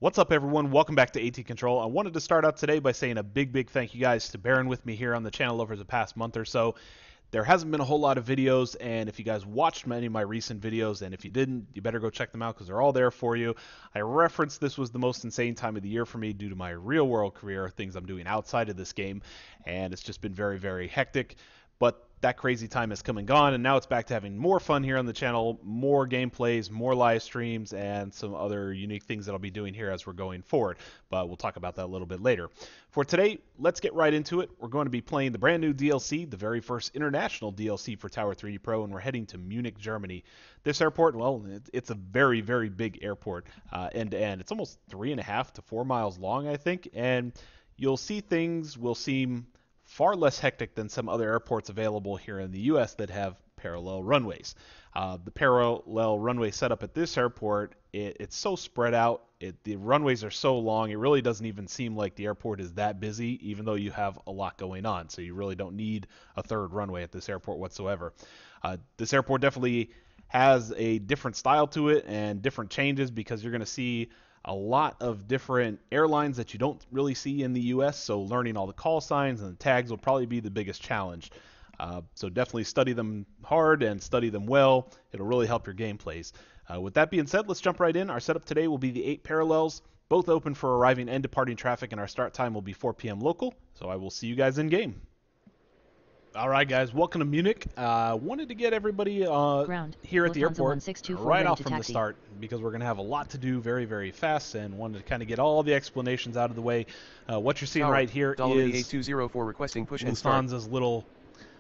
What's up, everyone? Welcome back to ATControl. I wanted to start out today by saying a big thank you guys to bearing with me here on the channel over the past month or so. There hasn't been a whole lot of videos, and if you guys watched many of my recent videos, and if you didn't, you better go check them out because they're all there for you. I referenced this was the most insane time of the year for me due to my real-world career, things I'm doing outside of this game, and it's just been very hectic. But that crazy time has come and gone, and now it's back to having more fun here on the channel, more gameplays, more live streams, and some other unique things that I'll be doing here as we're going forward. But we'll talk about that a little bit later. For today, let's get right into it. We're going to be playing the brand new DLC, the very first international DLC for Tower3D Pro, and we're heading to Munich, Germany. This airport, well, it's a very big airport, end to end. It's almost 3.5 to 4 miles long, I think, and you'll see things will seem far less hectic than some other airports available here in the U.S. that have parallel runways. The parallel runway setup at this airport, it's so spread out. The runways are so long, it really doesn't even seem like the airport is that busy, even though you have a lot going on. So you really don't need a third runway at this airport whatsoever. This airport definitely has a different style to it and different changes because you're going to see a lot of different airlines that you don't really see in the US, so learning all the call signs and the tags will probably be the biggest challenge. So definitely study them hard and study them well. It'll really help your gameplays. With that being said, let's jump right in. Our setup today will be the 8 parallels, both open for arriving and departing traffic, and our start time will be 4 p.m. local, so I will see you guys in game. Alright guys, welcome to Munich. Wanted to get everybody here at the airport right off from the start because we're going to have a lot to do very fast, and wanted to kind of get all the explanations out of the way. What you're seeing right here is ATControl requesting push and start. Lufthansa's little,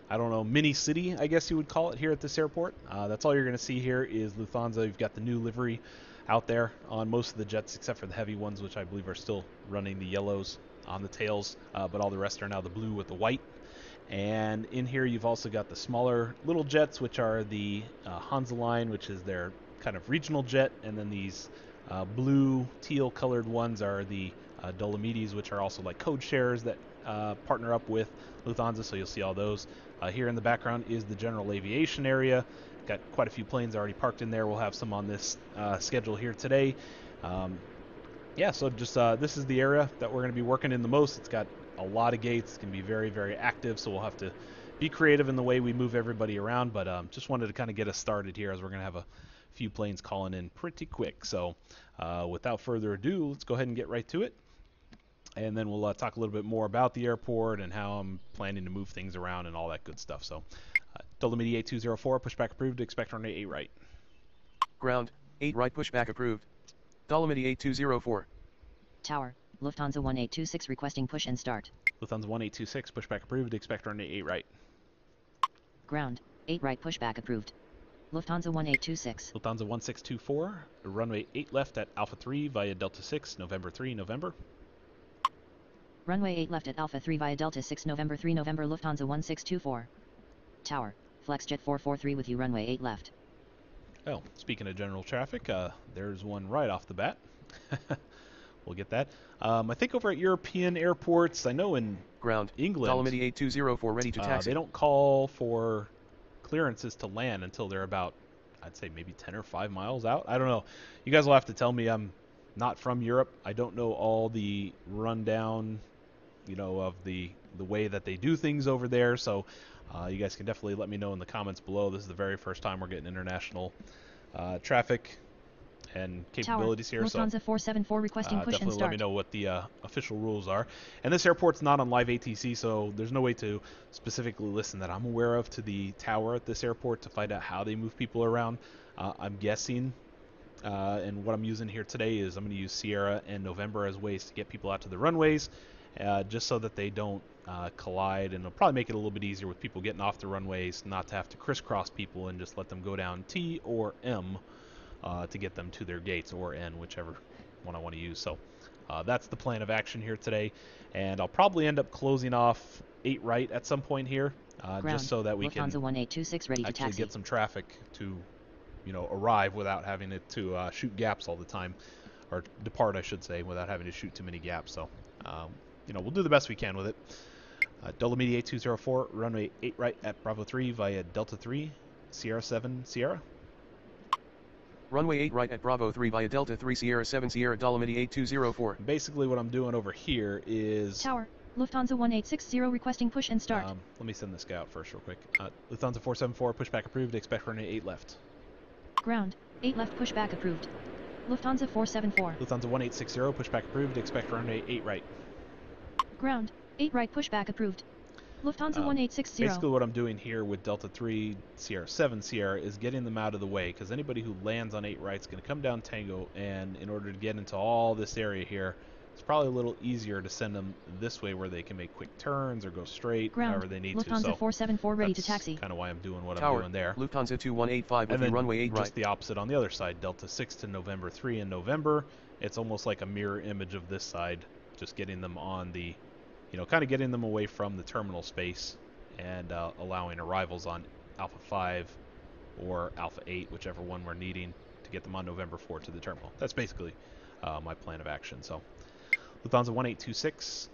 I don't know, mini city, I guess you would call it here at this airport. That's all you're going to see here is Lufthansa. You've got the new livery out there on most of the jets except for the heavy ones, which I believe are still running the yellows on the tails, but all the rest are now the blue with the white. And in here you've also got the smaller little jets, which are the Hansa line, which is their kind of regional jet, and then these blue teal colored ones are the Dolomites, which are also like code shares that partner up with Lufthansa, so you'll see all those. Here in the background is the general aviation area. Got quite a few planes already parked in there. We'll have some on this schedule here today. Yeah, so just this is the area that we're going to be working in the most. It's got a lot of gates. It's going to be very active, so we'll have to be creative in the way we move everybody around, but just wanted to kind of get us started here as we're going to have a few planes calling in pretty quick. So without further ado, let's go ahead and get right to it, and then we'll talk a little bit more about the airport and how I'm planning to move things around and all that good stuff. So Dolomiti 8204, pushback approved, expect runway 8 right. Ground, 8 right pushback approved. Dolomiti 8204. Tower, Lufthansa 1826 requesting push and start. Lufthansa 1826, pushback approved, expect runway 8 right. Ground, 8 right pushback approved. Lufthansa 1826. Lufthansa 1624, runway 8 left at Alpha 3 via Delta 6, November 3, November. Runway 8 left at Alpha 3 via Delta 6, November 3, November. Lufthansa 1624. Tower, FlexJet 443 with you, runway 8 left. Oh, speaking of general traffic, there's one right off the bat. We'll get that. I think over at European airports, I know in Ground, England, Dolomiti 8204 ready to taxi. they don't call for clearances to land until they're about, I'd say maybe 10 or 5 miles out. I don't know. You guys will have to tell me. I'm not from Europe. I don't know all the rundown, you know, of the way that they do things over there. So you guys can definitely let me know in the comments below. This is the very first time we're getting international traffic and capabilities Tower, here. Lufthansa So 474 requesting push and definitely start. let me know what the official rules are. And this airport's not on live ATC, so there's no way to specifically listen that I'm aware of to the tower at this airport to find out how they move people around. I'm guessing, and what I'm using here today is I'm going to use Sierra and November as ways to get people out to the runways, just so that they don't collide, and it'll probably make it a little bit easier with people getting off the runways, not to have to crisscross people and just let them go down T or M to get them to their gates, or N, whichever one I want to use. So that's the plan of action here today, and I'll probably end up closing off 8 right at some point here, just so that we can Lufthansa 1826 ready to actually taxi. get some traffic to, you know, arrive without having it to shoot gaps all the time, or depart, I should say, without having to shoot too many gaps. So you know, we'll do the best we can with it. Dolomiti 8204, runway 8 right at Bravo 3 via Delta 3, Sierra 7, Sierra. Runway 8 right at Bravo 3 via Delta 3 Sierra 7 Sierra Dolomiti 8204. Basically what I'm doing over here is... Tower, Lufthansa 1860 requesting push and start. let me send this guy out first real quick. Lufthansa 474, pushback approved, expect runway 8 left. Ground, 8 left pushback approved. Lufthansa 474. Lufthansa 1860, pushback approved, expect runway 8 right. Ground, 8 right pushback approved. Lufthansa 1860. Basically what I'm doing here with Delta 3 Sierra 7 Sierra is getting them out of the way, because anybody who lands on 8 right is going to come down Tango, and in order to get into all this area here, it's probably a little easier to send them this way where they can make quick turns or go straight, however they need Lufthansa to. So 474 ready to taxi. That's kind of why I'm doing what Tower, I'm doing there. Lufthansa 2185 with And then runway 8 right. just the opposite on the other side, Delta 6 to November 3 in November. It's almost like a mirror image of this side, just getting them on the, kind of getting them away from the terminal space and allowing arrivals on Alpha 5 or Alpha 8, whichever one we're needing, to get them on November 4 to the terminal. That's basically my plan of action. So Lufthansa 1826,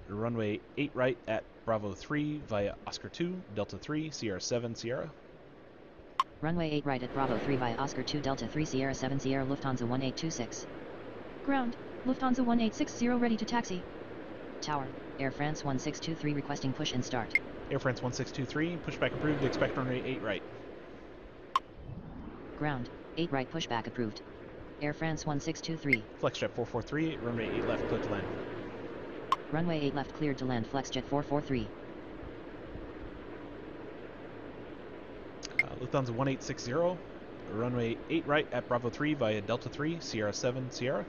runway 8 right at Bravo 3 via Oscar 2, Delta 3, Sierra 7 Sierra. Runway 8 right at Bravo 3 via Oscar 2 Delta 3 Sierra 7 Sierra Lufthansa 1826. Ground, Lufthansa 1860 ready to taxi. Tower, Air France 1623 requesting push and start. Air France 1623, pushback approved, expect runway 8 right. Ground, 8 right pushback approved. Air France 1623. Flexjet 443, runway 8 left, clear to land. Runway 8 left cleared to land Flexjet 443. Lufthansa 1860, runway 8 right at Bravo 3 via Delta 3, Sierra 7 Sierra.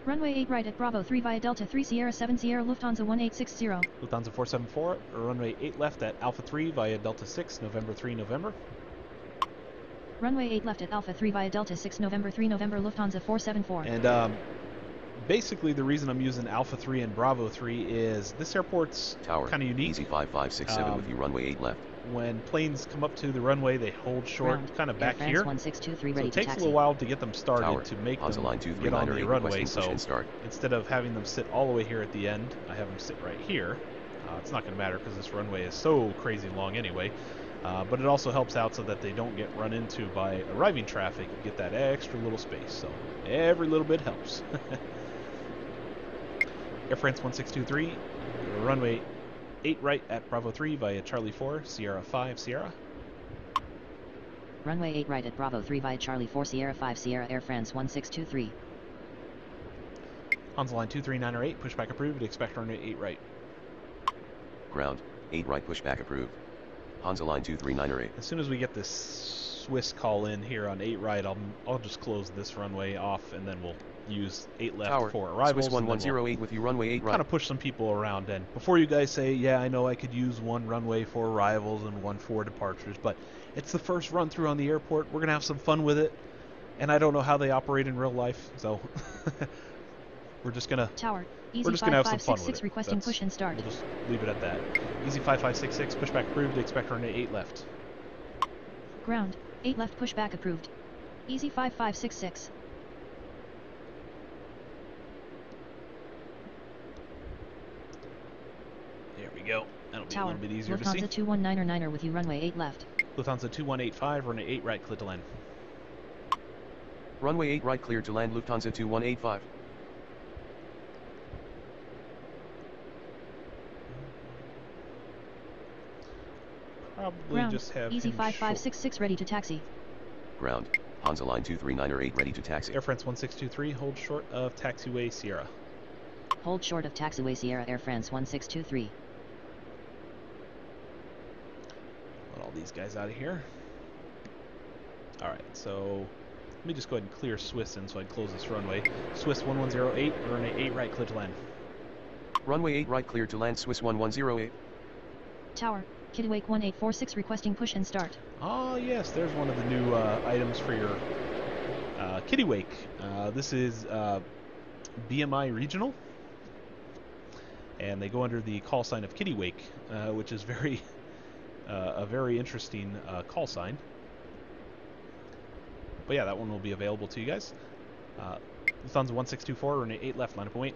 Runway 8 right at Bravo 3 via Delta 3 Sierra 7 Sierra Lufthansa 1860. Lufthansa 474, runway 8 left at Alpha 3 via Delta 6, November 3 November. Runway 8 left at Alpha 3 via Delta 6 November 3 November Lufthansa 474. And basically the reason I'm using Alpha 3 and Bravo 3 is this airport's kind of unique. Easy 5567 with you runway 8 left. When planes come up to the runway, they hold short, kind of back here. 1623 So ready it to takes taxi. a little while to get them started, Tower, to make Hansa them line get on the runway. So start. instead of having them sit all the way here at the end, I have them sit right here. It's not going to matter because this runway is so crazy long anyway. But it also helps out so that they don't get run into by arriving traffic and get that extra little space. So every little bit helps. Air France 1623, runway 8 right at Bravo 3 via Charlie 4, Sierra 5 Sierra. Runway 8 right at Bravo 3 via Charlie 4 Sierra 5 Sierra Air France 1623. Hansa line 23908, pushback approved, expect runway 8 right. Ground, 8 right pushback approved. Hansa line 23908. As soon as we get this Swiss call in here on 8 right, I'll just close this runway off, and then we'll use 8 left Tower, for arrivals. Swiss 1108 with you runway 8 right. Kind of push some people around, and before you guys say, yeah, I know I could use one runway for arrivals and one for departures, but it's the first run through on the airport. We're gonna have some fun with it, and I don't know how they operate in real life, so we're just gonna Tower, we're just gonna have some fun with 5566 it. requesting push and start. We'll just leave it at that. Easy 5566, pushback approved, expect runway 8 left. Ground, 8 left pushback approved. Easy 5566. There we go. That'll be Tower, a little bit easier to see. Lufthansa 2199er with you runway 8 left. Lufthansa 2185, runway 8 right, clear to land. Runway 8 right cleared to land Lufthansa 2185. Probably Ground, just have Easy him 5566 ready to taxi. Ground, Hansa line 23908 ready to taxi. Air France 1623, hold short of taxiway Sierra. Hold short of taxiway Sierra Air France 1623. Let all these guys out of here. Alright, so let me just go ahead and clear Swiss in so I can close this runway. Swiss 1108, runway 8 right, clear to land. Runway 8 right cleared to land Swiss 1108. Tower, Kittiwake 1846 requesting push and start. Oh yes, there's one of the new items for your Kittiwake. This is BMI Regional, and they go under the call sign of Kittiwake, which is a very interesting call sign. But yeah, that one will be available to you guys. Lufthansa 1624, runway 8 left, line up and wait.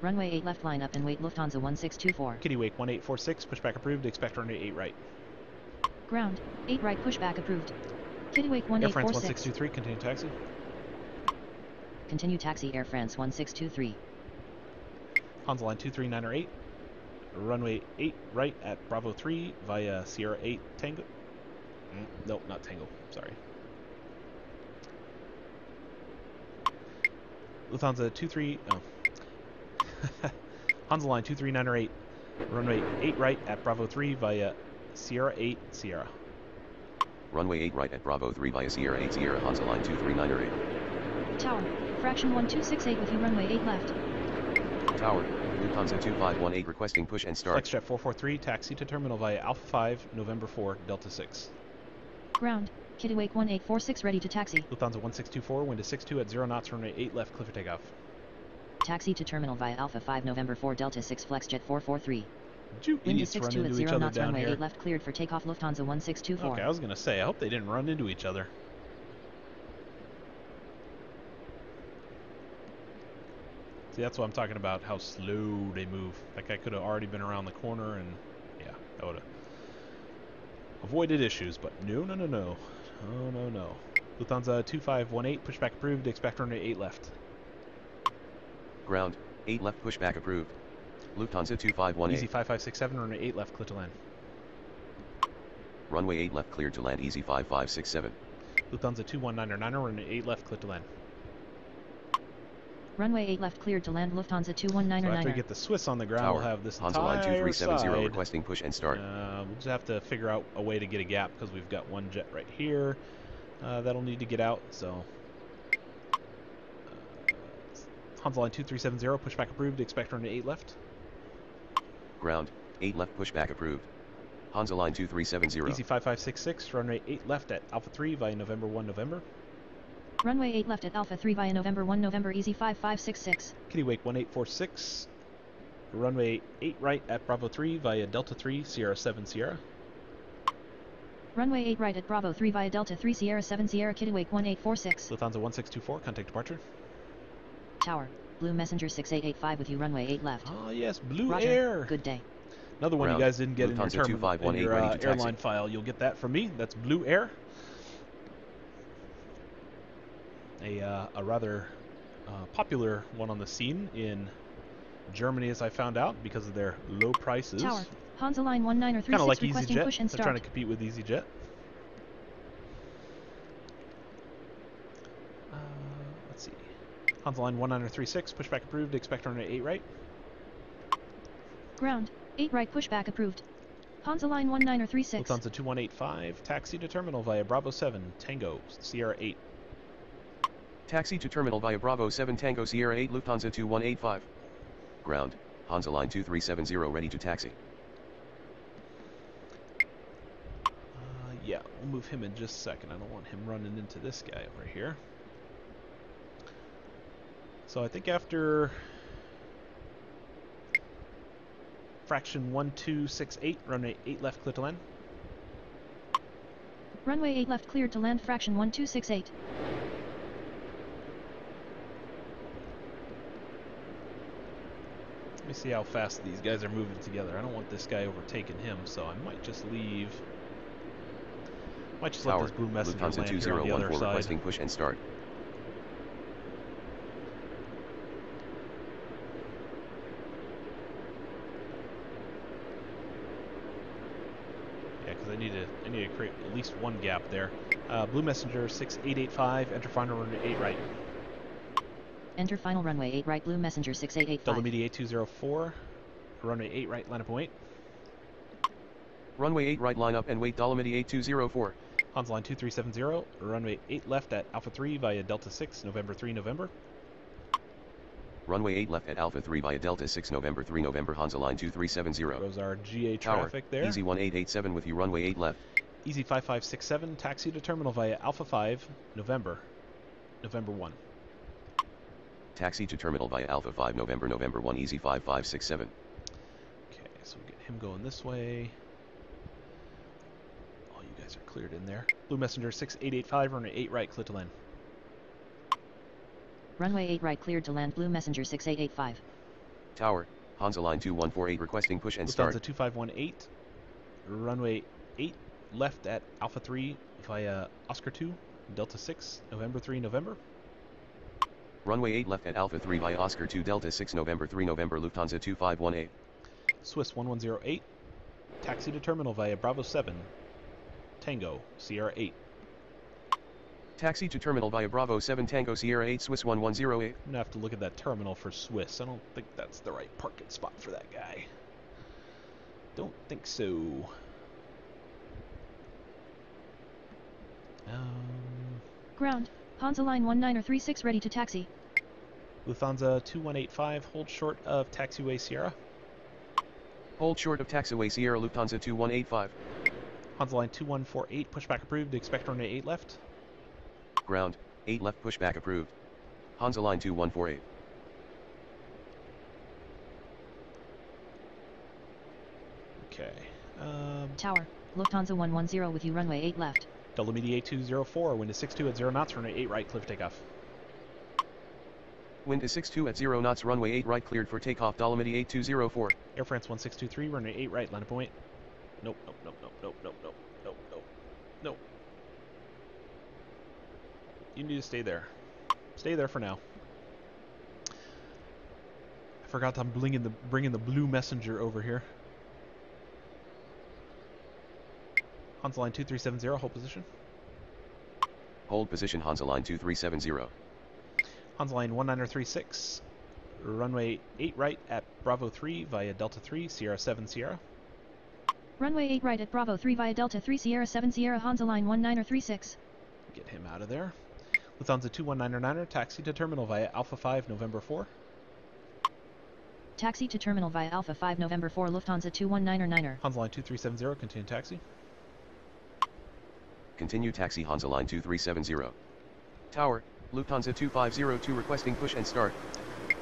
Runway 8 left line up and wait Lufthansa 1624. Kittiwake 1846, pushback approved, expect runway 8 right. Ground, 8 right pushback approved. Kittiwake Air France 1846. 1623, continue taxi. Continue taxi Air France 1623. Hansa line 23908. Runway 8 right at Bravo 3 via Sierra 8 Tango. Nope, not Tango. Sorry. Lufthansa 23. Oh. Hansa line 23908. Runway 8 right at Bravo 3 via Sierra 8 Sierra. Runway 8 right at Bravo 3 via Sierra 8 Sierra Hansa line 23908. Tower, fraction 1268 with you runway 8 left. Tower, Lufthansa 2518 requesting push and start. Flexjet 443, taxi to terminal via Alpha 5, November 4, Delta 6. Ground, Kittiwake 1846 ready to taxi. Lufthansa 1624, wind is 62 at 0 knots, runway 8 left, clear for takeoff. Taxi to terminal via Alpha 5 November 4 Delta 6 Flexjet 443. Did you Wind is idiots run 62 at into 0 each other knots down runway here? 8 left cleared for takeoff Lufthansa 1624. Okay, I was going to say, I hope they didn't run into each other. See, that's what I'm talking about, how slow they move. That guy could have already been around the corner, and yeah, that would have avoided issues, but no, no, no, no. Oh, no, no. Lufthansa 2518, pushback approved, expect runway 8 left. Ground, 8 left pushback approved. Lufthansa 2518. Easy 5567, runway 8 left, clear to land. Runway 8 left cleared to land easy 5567. Lufthansa 2199, runway 8 left, clear to land. Runway 8 left cleared to land Lufthansa So 2199. after we get the Swiss on the ground, Tower, we'll have this Hansa line entire 2370 side. requesting push and start. We'll just have to figure out a way to get a gap because we've got one jet right here that'll need to get out. So Hansa line 2370, pushback approved, expect runway 8 left. Ground, 8 left pushback approved. Hansa line 2370. Easy 5566, runway 8 left at Alpha 3 via November 1 November. Runway 8 left at Alpha 3 via November 1 November Easy 5566. Kittiwake 1846, runway 8 right at Bravo 3 via Delta 3 Sierra 7 Sierra. Runway 8 right at Bravo 3 via Delta 3 Sierra 7 Sierra Kittiwake 1846. Lufthansa 1624, contact departure. Tower, Blue Messenger 6885 with you runway 8 left. Ah yes, Blue Roger, Air. good day. Another one Ground, you guys didn't get in your, Lufthansa 2518 ready to taxi. airline file. You'll get that from me. That's Blue Air. A rather popular one on the scene in Germany, as I found out, because of their low prices. Tower, Hansa line 1936 Kind of like requesting EasyJet. push and They're start. trying to compete with EasyJet. Let's see. Hansa line 1936, pushback approved, expect runway 8 right. Ground, 8 right pushback approved. Hansa line 1936. Lufthansa 2185, taxi to terminal via Bravo 7, Tango, Sierra 8. Taxi to terminal via Bravo 7 Tango Sierra 8 Lufthansa 2185. Ground, Hansa line 2370 ready to taxi. Yeah, we'll move him in just a second. I don't want him running into this guy over here. So I think after fraction 1268, runway 8 left, clear to land. Runway 8 left cleared to land fraction 1268. Let me see how fast these guys are moving together. I don't want this guy overtaking him, so I might just leave. Might just Tower, let this Blue Messenger Lufthansa land here on the other 2014 side. requesting push and start. Yeah, because I need to create at least one gap there. Blue Messenger 6885, enter final runway 8 right. Enter final runway 8 right Blue Messenger 6885. Double media 8204, runway 8 right, line up and wait. Runway 8 right line up and wait Dolomiti 8204. Hansa line 2370, runway 8 left at Alpha 3 via Delta 6, November 3 November. Runway 8 left at Alpha 3 via Delta 6 November 3 November Hansa line 2370. Goes our GA Tower, traffic there. Easy 1887 with you runway 8 left. Easy 5567, taxi to terminal via Alpha 5, November 1. Taxi to terminal via Alpha 5 November 1 Easy 5567. Okay, so we get him going this way. All you guys are cleared in there. Blue Messenger 6885, runway 8 right, clear to land. Runway 8 right cleared to land Blue Messenger 6885. Tower, Hansa line 2148 requesting push and Lufthansa start. 2518, runway 8 left at Alpha 3 via Oscar 2, Delta 6, November 3, November. Runway 8 left at Alpha 3 via Oscar 2 Delta 6 November 3 November Lufthansa 2518. Swiss 1108, taxi to terminal via Bravo 7, Tango, Sierra 8. Taxi to terminal via Bravo 7 Tango Sierra 8 Swiss 1108. I'm gonna have to look at that terminal for Swiss. I don't think that's the right parking spot for that guy. Don't think so. Ground, Hansa Line 1936 ready to taxi. Lufthansa 2185, hold short of taxiway Sierra. Hold short of taxiway Sierra Lufthansa 2185. Hansa Line 2148, pushback approved, expect runway 8 left. Ground, 8 left pushback approved. Hansa Line 2148. Okay. Tower, Lufthansa 110 with you runway 8 left. Delta Media 8204, wind is 62 at 0 knots, runway 8 right, clear for takeoff. Wind is 62 at 0 knots, runway 8 right cleared for takeoff, Dolomiti 8204. Air France 1623, runway 8 right, land point. Nope, nope, nope, nope, nope, nope, nope, nope, nope, nope. You need to stay there. Stay there for now. I forgot I'm bringing the blue messenger over here. Hansa Line 2370, hold position. Hold position Hansa Line 2370. Hansa Line 1936, runway 8 right at Bravo 3 via Delta 3, Sierra 7 Sierra. Runway 8 right at Bravo 3 via Delta 3 Sierra 7 Sierra Hansa Line 1936. Get him out of there. Lufthansa 2199er, taxi to terminal via Alpha 5 November 4. Taxi to terminal via Alpha 5 November 4 Lufthansa 2199er. Hansa Line 2370, continue taxi. Continue taxi Hansa Line 2370. Tower, Lufthansa 2502 requesting push and start.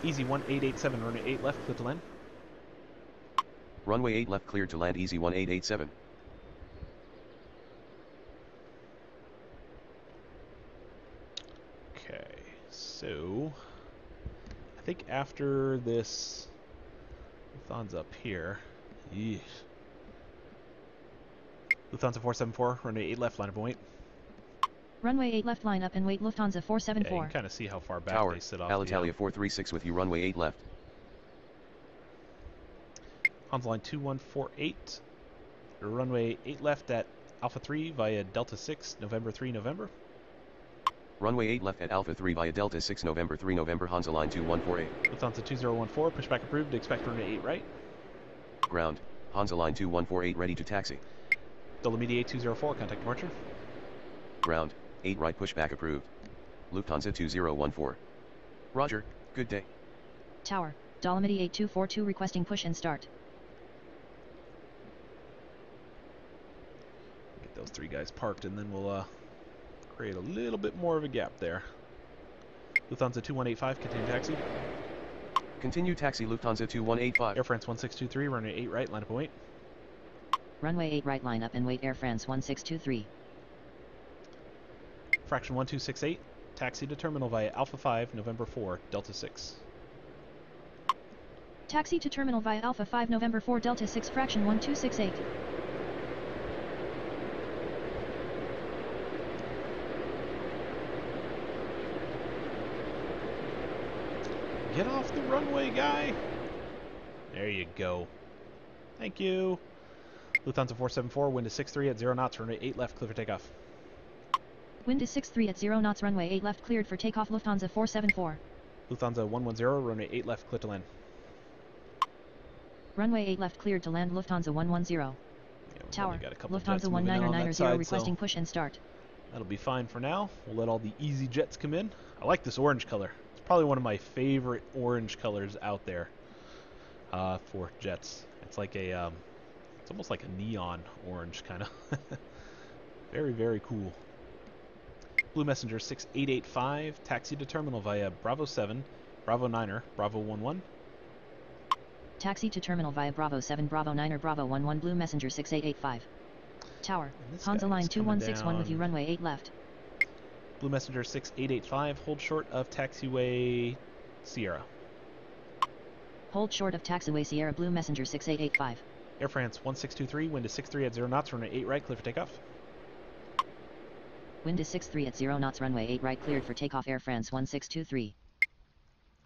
Easy 1887, runway 8 left, clear to land. Runway 8 left cleared to land, easy 1887. Okay, so I think after this Lufthansa up here, yeesh. Lufthansa 474, runway 8 left, line of point. Runway 8 left line up and wait Lufthansa Yeah, 474. you can kind of see how far back Tower, they sit off Alitalia 436 with you, runway 8 left. Hansa Line 2148, runway 8 left at Alpha 3 via Delta 6, November 3 November. Runway 8 left at Alpha 3 via Delta 6 November 3 November Hansa Line 2148. Lufthansa 2014, pushback approved, expect runway 8 right. Ground, Hansa Line 2148 ready to taxi. Delta Media 8204, contact departure. Ground, 8 right pushback approved. Lufthansa 2014. Roger, good day. Tower, Dolomiti 8242 requesting push and start. Get those 3 guys parked and then we'll create a little bit more of a gap there. Lufthansa 2185, continue taxi. Continue taxi Lufthansa 2185. Air France 1623, runway 8 right, line up and wait. Runway 8 right line up and wait Air France 1623. Fraction 1268, taxi to terminal via Alpha 5, November 4, Delta 6. Taxi to terminal via Alpha 5 November 4 Delta 6 fraction 1268. Get off the runway, guy! There you go. Thank you. Lufthansa 474, wind is 63 at 0 knots, runway 8 left, clear for takeoff. Wind is 63 at 0 knots, runway 8 left cleared for takeoff Lufthansa 474. Lufthansa 110, runway 8 left, clear to land. Runway 8 left cleared to land Lufthansa 110. Yeah, Tower, got a couple Lufthansa jets moving in on that 1990 side, requesting so push and start. that'll be fine for now. We'll let all the easy jets come in. I like this orange color. It's probably one of my favorite orange colors out there for jets. It's like a, it's almost like a neon orange kind of. Very, very cool. Blue Messenger 6885, taxi to terminal via Bravo 7, Bravo 9er, Bravo 11. Taxi to terminal via Bravo 7 Bravo 9er Bravo 11 Blue Messenger 6885. Tower, Hansa Line 2161 with you runway 8 left. Blue Messenger 6885, hold short of taxiway Sierra. Hold short of taxiway Sierra Blue Messenger 6885. Air France 1623, wind is 63 at 0 knots, runway 8 right, clear for takeoff. Wind is 63 at 0 knots, runway 8 right, cleared for takeoff. Air France 1623.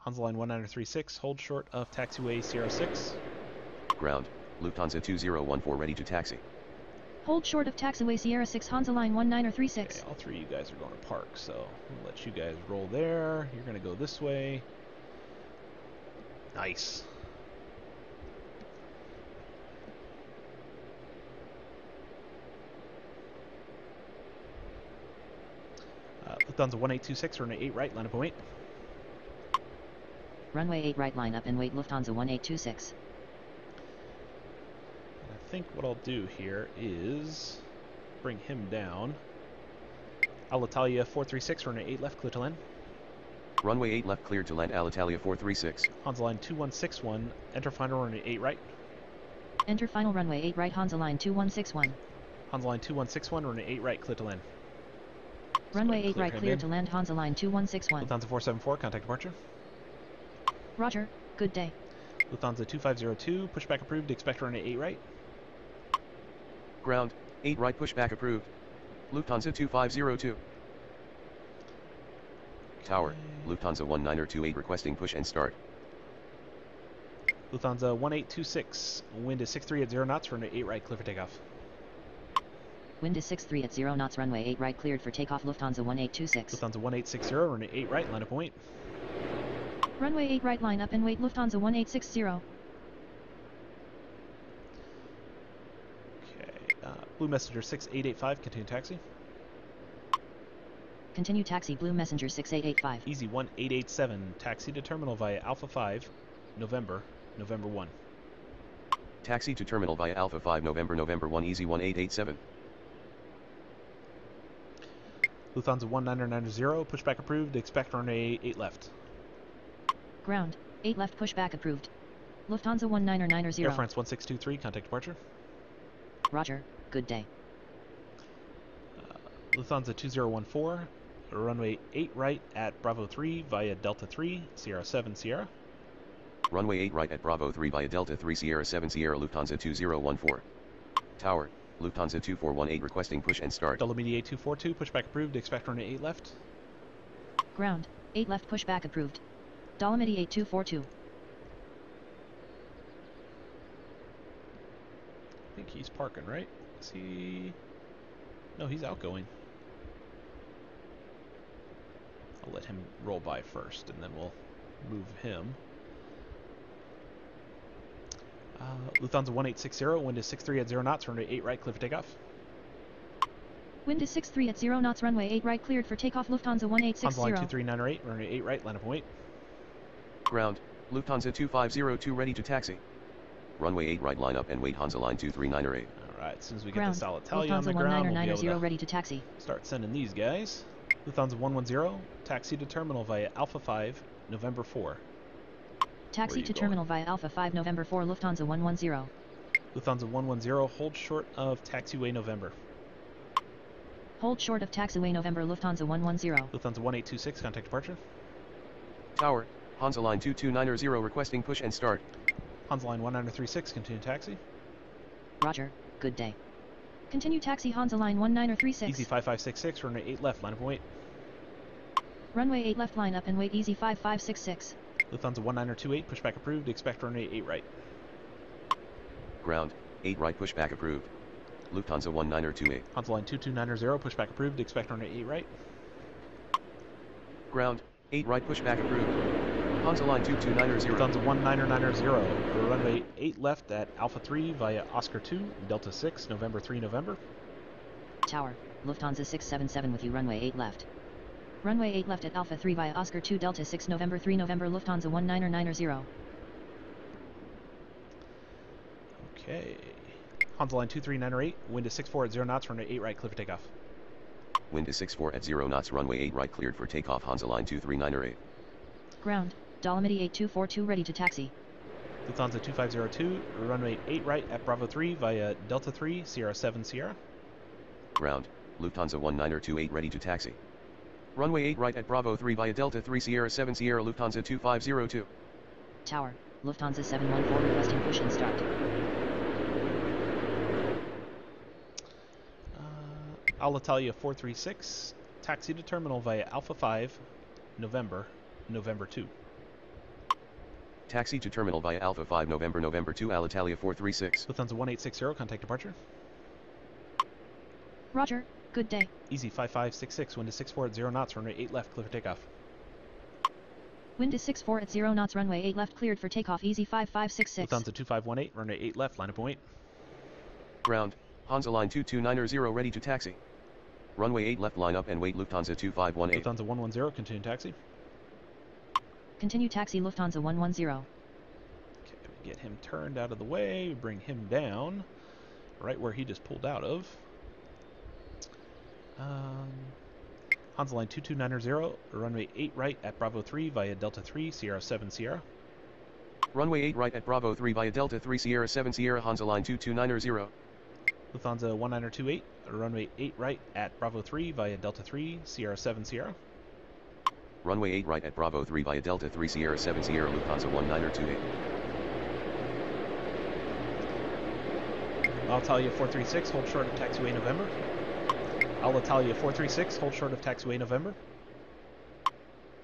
Hansa line 1936, hold short of taxiway Sierra 6. Ground, Lufthansa 2014 ready to taxi. Hold short of taxiway Sierra 6, Hansa line 1936. Okay, all three of you guys are going to park, so we'll let you guys roll there. You're going to go this way. Nice. Lufthansa 1826, runway 8 right, line up and wait. Runway 8 right, line up and wait, Lufthansa 1826. And I think what I'll do here is bring him down. Alitalia 436, runway 8 left, clear to land. Runway 8 left cleared to land Alitalia 436. Hansa line 2161, enter final runway 8 right. Enter final runway 8 right, Hansa line 2161. Hansa line 2161, runway 8 right, clear to land. Runway 8 right, cleared to land, Hansa line 2161. Lufthansa 474, contact departure. Roger, good day. Lufthansa 2502, pushback approved, expect runway 8 right. Ground, 8 right pushback approved. Lufthansa 2502. Tower, Lufthansa 1928 requesting push and start. Lufthansa 1826, wind is 63 at 0 knots, runway 8 right, clear for takeoff. Wind is 63 at 0 knots, runway 8 right, cleared for takeoff. Lufthansa 1826. Lufthansa 1860, runway 8 right, line up and wait. Runway 8 right, line up and wait, Lufthansa 1860. Okay, Blue Messenger 6885, continue taxi. Continue taxi, Blue Messenger 6885. Easy 1887, taxi to terminal via Alpha 5, November 1. Taxi to terminal via Alpha 5 November 1 Easy 1887. Lufthansa 1990, pushback approved, expect runway 8 left. Ground, 8 left pushback approved. Lufthansa 1990. Air France 1623, contact departure. Roger, good day. Lufthansa 2014, runway 8 right at Bravo 3 via Delta 3, Sierra 7 Sierra. Runway 8 right at Bravo 3 via Delta 3 Sierra 7 Sierra Lufthansa 2014. Tower, Lufthansa 2418 requesting push and start. Dolomiti 8242, pushback approved, expect runway 8 left. Ground, 8 left pushback approved. Dolomiti 8242. I think he's parking, right? Is he... No, he's outgoing. I'll let him roll by first, and then we'll move him. Lufthansa 1860, wind is 63 at 0 knots, runway 8 right, clear for takeoff. Wind is 63 at 0 knots, runway 8 right, cleared for takeoff. Lufthansa 1860. Hansa line 2398, runway 8 right, line up and wait. Ground, Lufthansa 2502 ready to taxi. Runway 8 right line up and wait Hansa line 2398. Alright, as soon as we Ground, get the Alitalia on Lufthansa the ground, we'll be able to ready to taxi. start sending these guys. Lufthansa 110, taxi to terminal via Alpha 5, November 4. Taxi to terminal via Alpha 5 November 4, Lufthansa 110. Lufthansa 110, hold short of taxiway November. Hold short of taxiway November, Lufthansa 110. Lufthansa 1826, contact departure. Tower, Hansa line 2290 requesting push and start. Hansa line 1936, continue taxi. Roger, good day. Continue taxi, Hansa line 1936. Easy 5566, runway 8 left, line up and wait. Runway 8 left, line up and wait, Easy 5566. Lufthansa 1928, pushback approved, expect runway 8 right. Ground, 8 right pushback approved. Lufthansa 1928. Hansa line 2290, pushback approved, expect runway 8 right. Ground, 8 right pushback approved. Hansa line 2290. Lufthansa 1990, runway 8 left at Alpha 3 via Oscar 2, Delta 6, November 3 November. Tower, Lufthansa 677 with you, runway 8 left. Runway 8 left at Alpha 3 via Oscar 2, Delta 6, November 3 November, Lufthansa 1990. Okay. Hansa line 2398, wind is 64 at 0 knots, runway 8 right, clear for takeoff. Wind is 64 at 0 knots, runway 8 right cleared for takeoff, Hansa line 2398. Ground, Dolomiti 8242 ready to taxi. Lufthansa 2502, runway 8 right at Bravo 3 via Delta 3, Sierra 7 Sierra. Ground, Lufthansa 1928 ready to taxi. Runway 8 right at Bravo 3 via Delta 3 Sierra 7 Sierra Lufthansa 2502. Tower, Lufthansa 714 requesting push and start. Alitalia 436, taxi to terminal via Alpha 5, November 2. Taxi to terminal via Alpha 5 November 2 Alitalia 436. Lufthansa 1860, contact departure. Roger, good day. Easy 5566, wind is 64 at 0 knots, runway 8 left, clear for takeoff. Wind is 64 at 0 knots, runway 8 left, cleared for takeoff, easy 5566. Lufthansa 2518, runway 8 left, line up and wait. Ground, Hansa line 2290 ready to taxi. Runway 8 left, line up and wait Lufthansa 2518. Lufthansa 110, continue taxi. Continue taxi Lufthansa 110. Okay, get him turned out of the way, bring him down, right where he just pulled out of. Hansa line 2290, runway 8 right at Bravo 3 via Delta 3, Sierra 7 Sierra. Runway 8 right at Bravo 3 via Delta 3 Sierra 7 Sierra Hansa line 2290. Lufthansa 1928, runway 8 right at Bravo 3 via Delta 3, Sierra 7 Sierra. Runway 8 right at Bravo 3 via Delta 3 Sierra 7 Sierra Lufthansa 1928. Alitalia 436, hold short of taxiway November. Alitalia 436, hold short of taxiway November.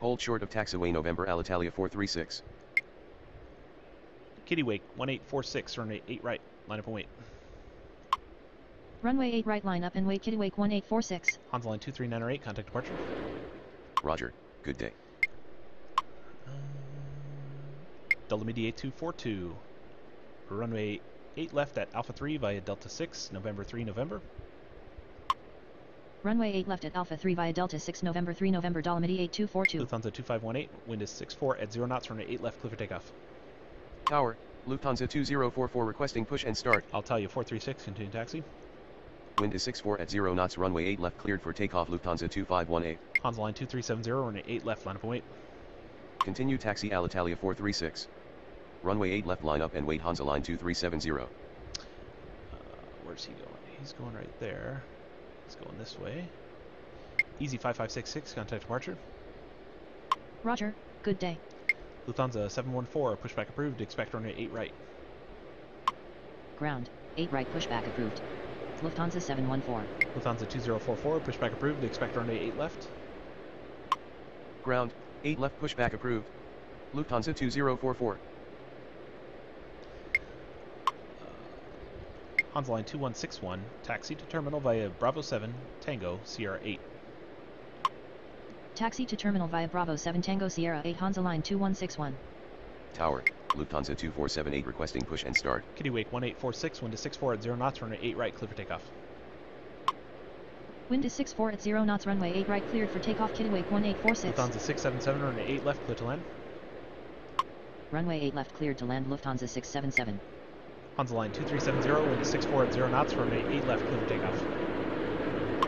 Hold short of taxiway November Alitalia 436. Kitty-wake 1846, runway 8 right, line up and wait. Runway 8 right, line up and wait, Kittiwake 1846. Hansa line 2398, contact departure. Roger, good day. Delta Media 8242, runway 8 left at Alpha 3 via Delta 6, November 3 November. Runway 8 left at Alpha 3 via Delta 6 November 3 November Dolomiti 8242. Lufthansa 2518, wind is 64 at 0 knots, runway 8 left, clear for takeoff. Tower, Lufthansa 2044 requesting push and start. Alitalia 436, continue taxi. Wind is 64 at 0 knots, runway 8 left cleared for takeoff Lufthansa 2518. Hansa line 2370, runway 8 left, line up and wait. Continue taxi Alitalia 436. Runway 8 left, line up and wait Hansa line 2370. Where's he going? He's going right there. He's going this way. Easy 5566, contact departure. Roger, good day. Lufthansa 714, pushback approved, expect runway 8 right. Ground, 8 right, pushback approved. Lufthansa 714. Lufthansa 2044, pushback approved, expect runway 8 left. Ground, 8 left pushback approved. Lufthansa 2044. Hansa line 2161, taxi to terminal via Bravo 7, Tango, Sierra 8. Taxi to terminal via Bravo 7 Tango Sierra 8 Hansa line 2161. Tower, Lufthansa 2478 requesting push and start. Kittiwake 1846, wind is 64 at 0 knots, runway 8 right, clear for takeoff. Wind is 64 at 0 knots, runway 8 right, cleared for takeoff, Kittiwake 1846. Lufthansa 677, runway 8 left, clear to land. Runway 8 left, cleared to land, Lufthansa 677. Hansa line 2370, wind is 64 at 0 knots, runway 8 left, clear for takeoff.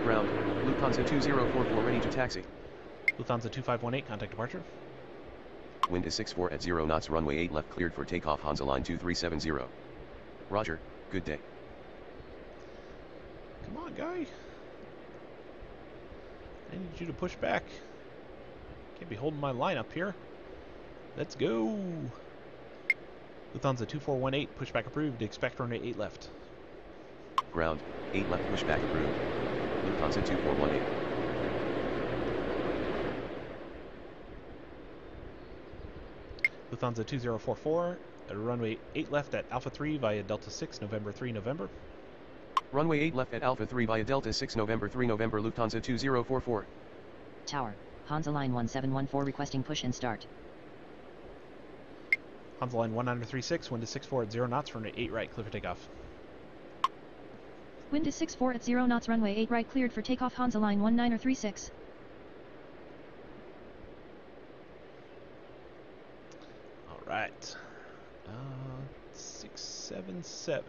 Ground, Lufthansa 2044 ready to taxi. Lufthansa 2518, contact departure. Wind is 64 at 0 knots, runway 8 left cleared for takeoff Hansa line 2370. Roger, good day. Come on, guy. I need you to push back. Can't be holding my line up here. Let's go. Lufthansa 2418, pushback approved, expect runway 8 left. Ground, 8 left pushback approved. Lufthansa 2418. Lufthansa 2044, runway 8 left at Alpha 3 via Delta 6, November 3 November. Runway 8 left at Alpha 3 via Delta 6 November 3 November Lufthansa 2044. Tower, Hansa line 1714 requesting push and start. Hansa line 1936, wind is 64 at 0 knots, runway 8 right, clear for takeoff. Wind is 64 at 0 knots, runway 8 right, cleared for takeoff, Hansa line 1936. Alright. 677.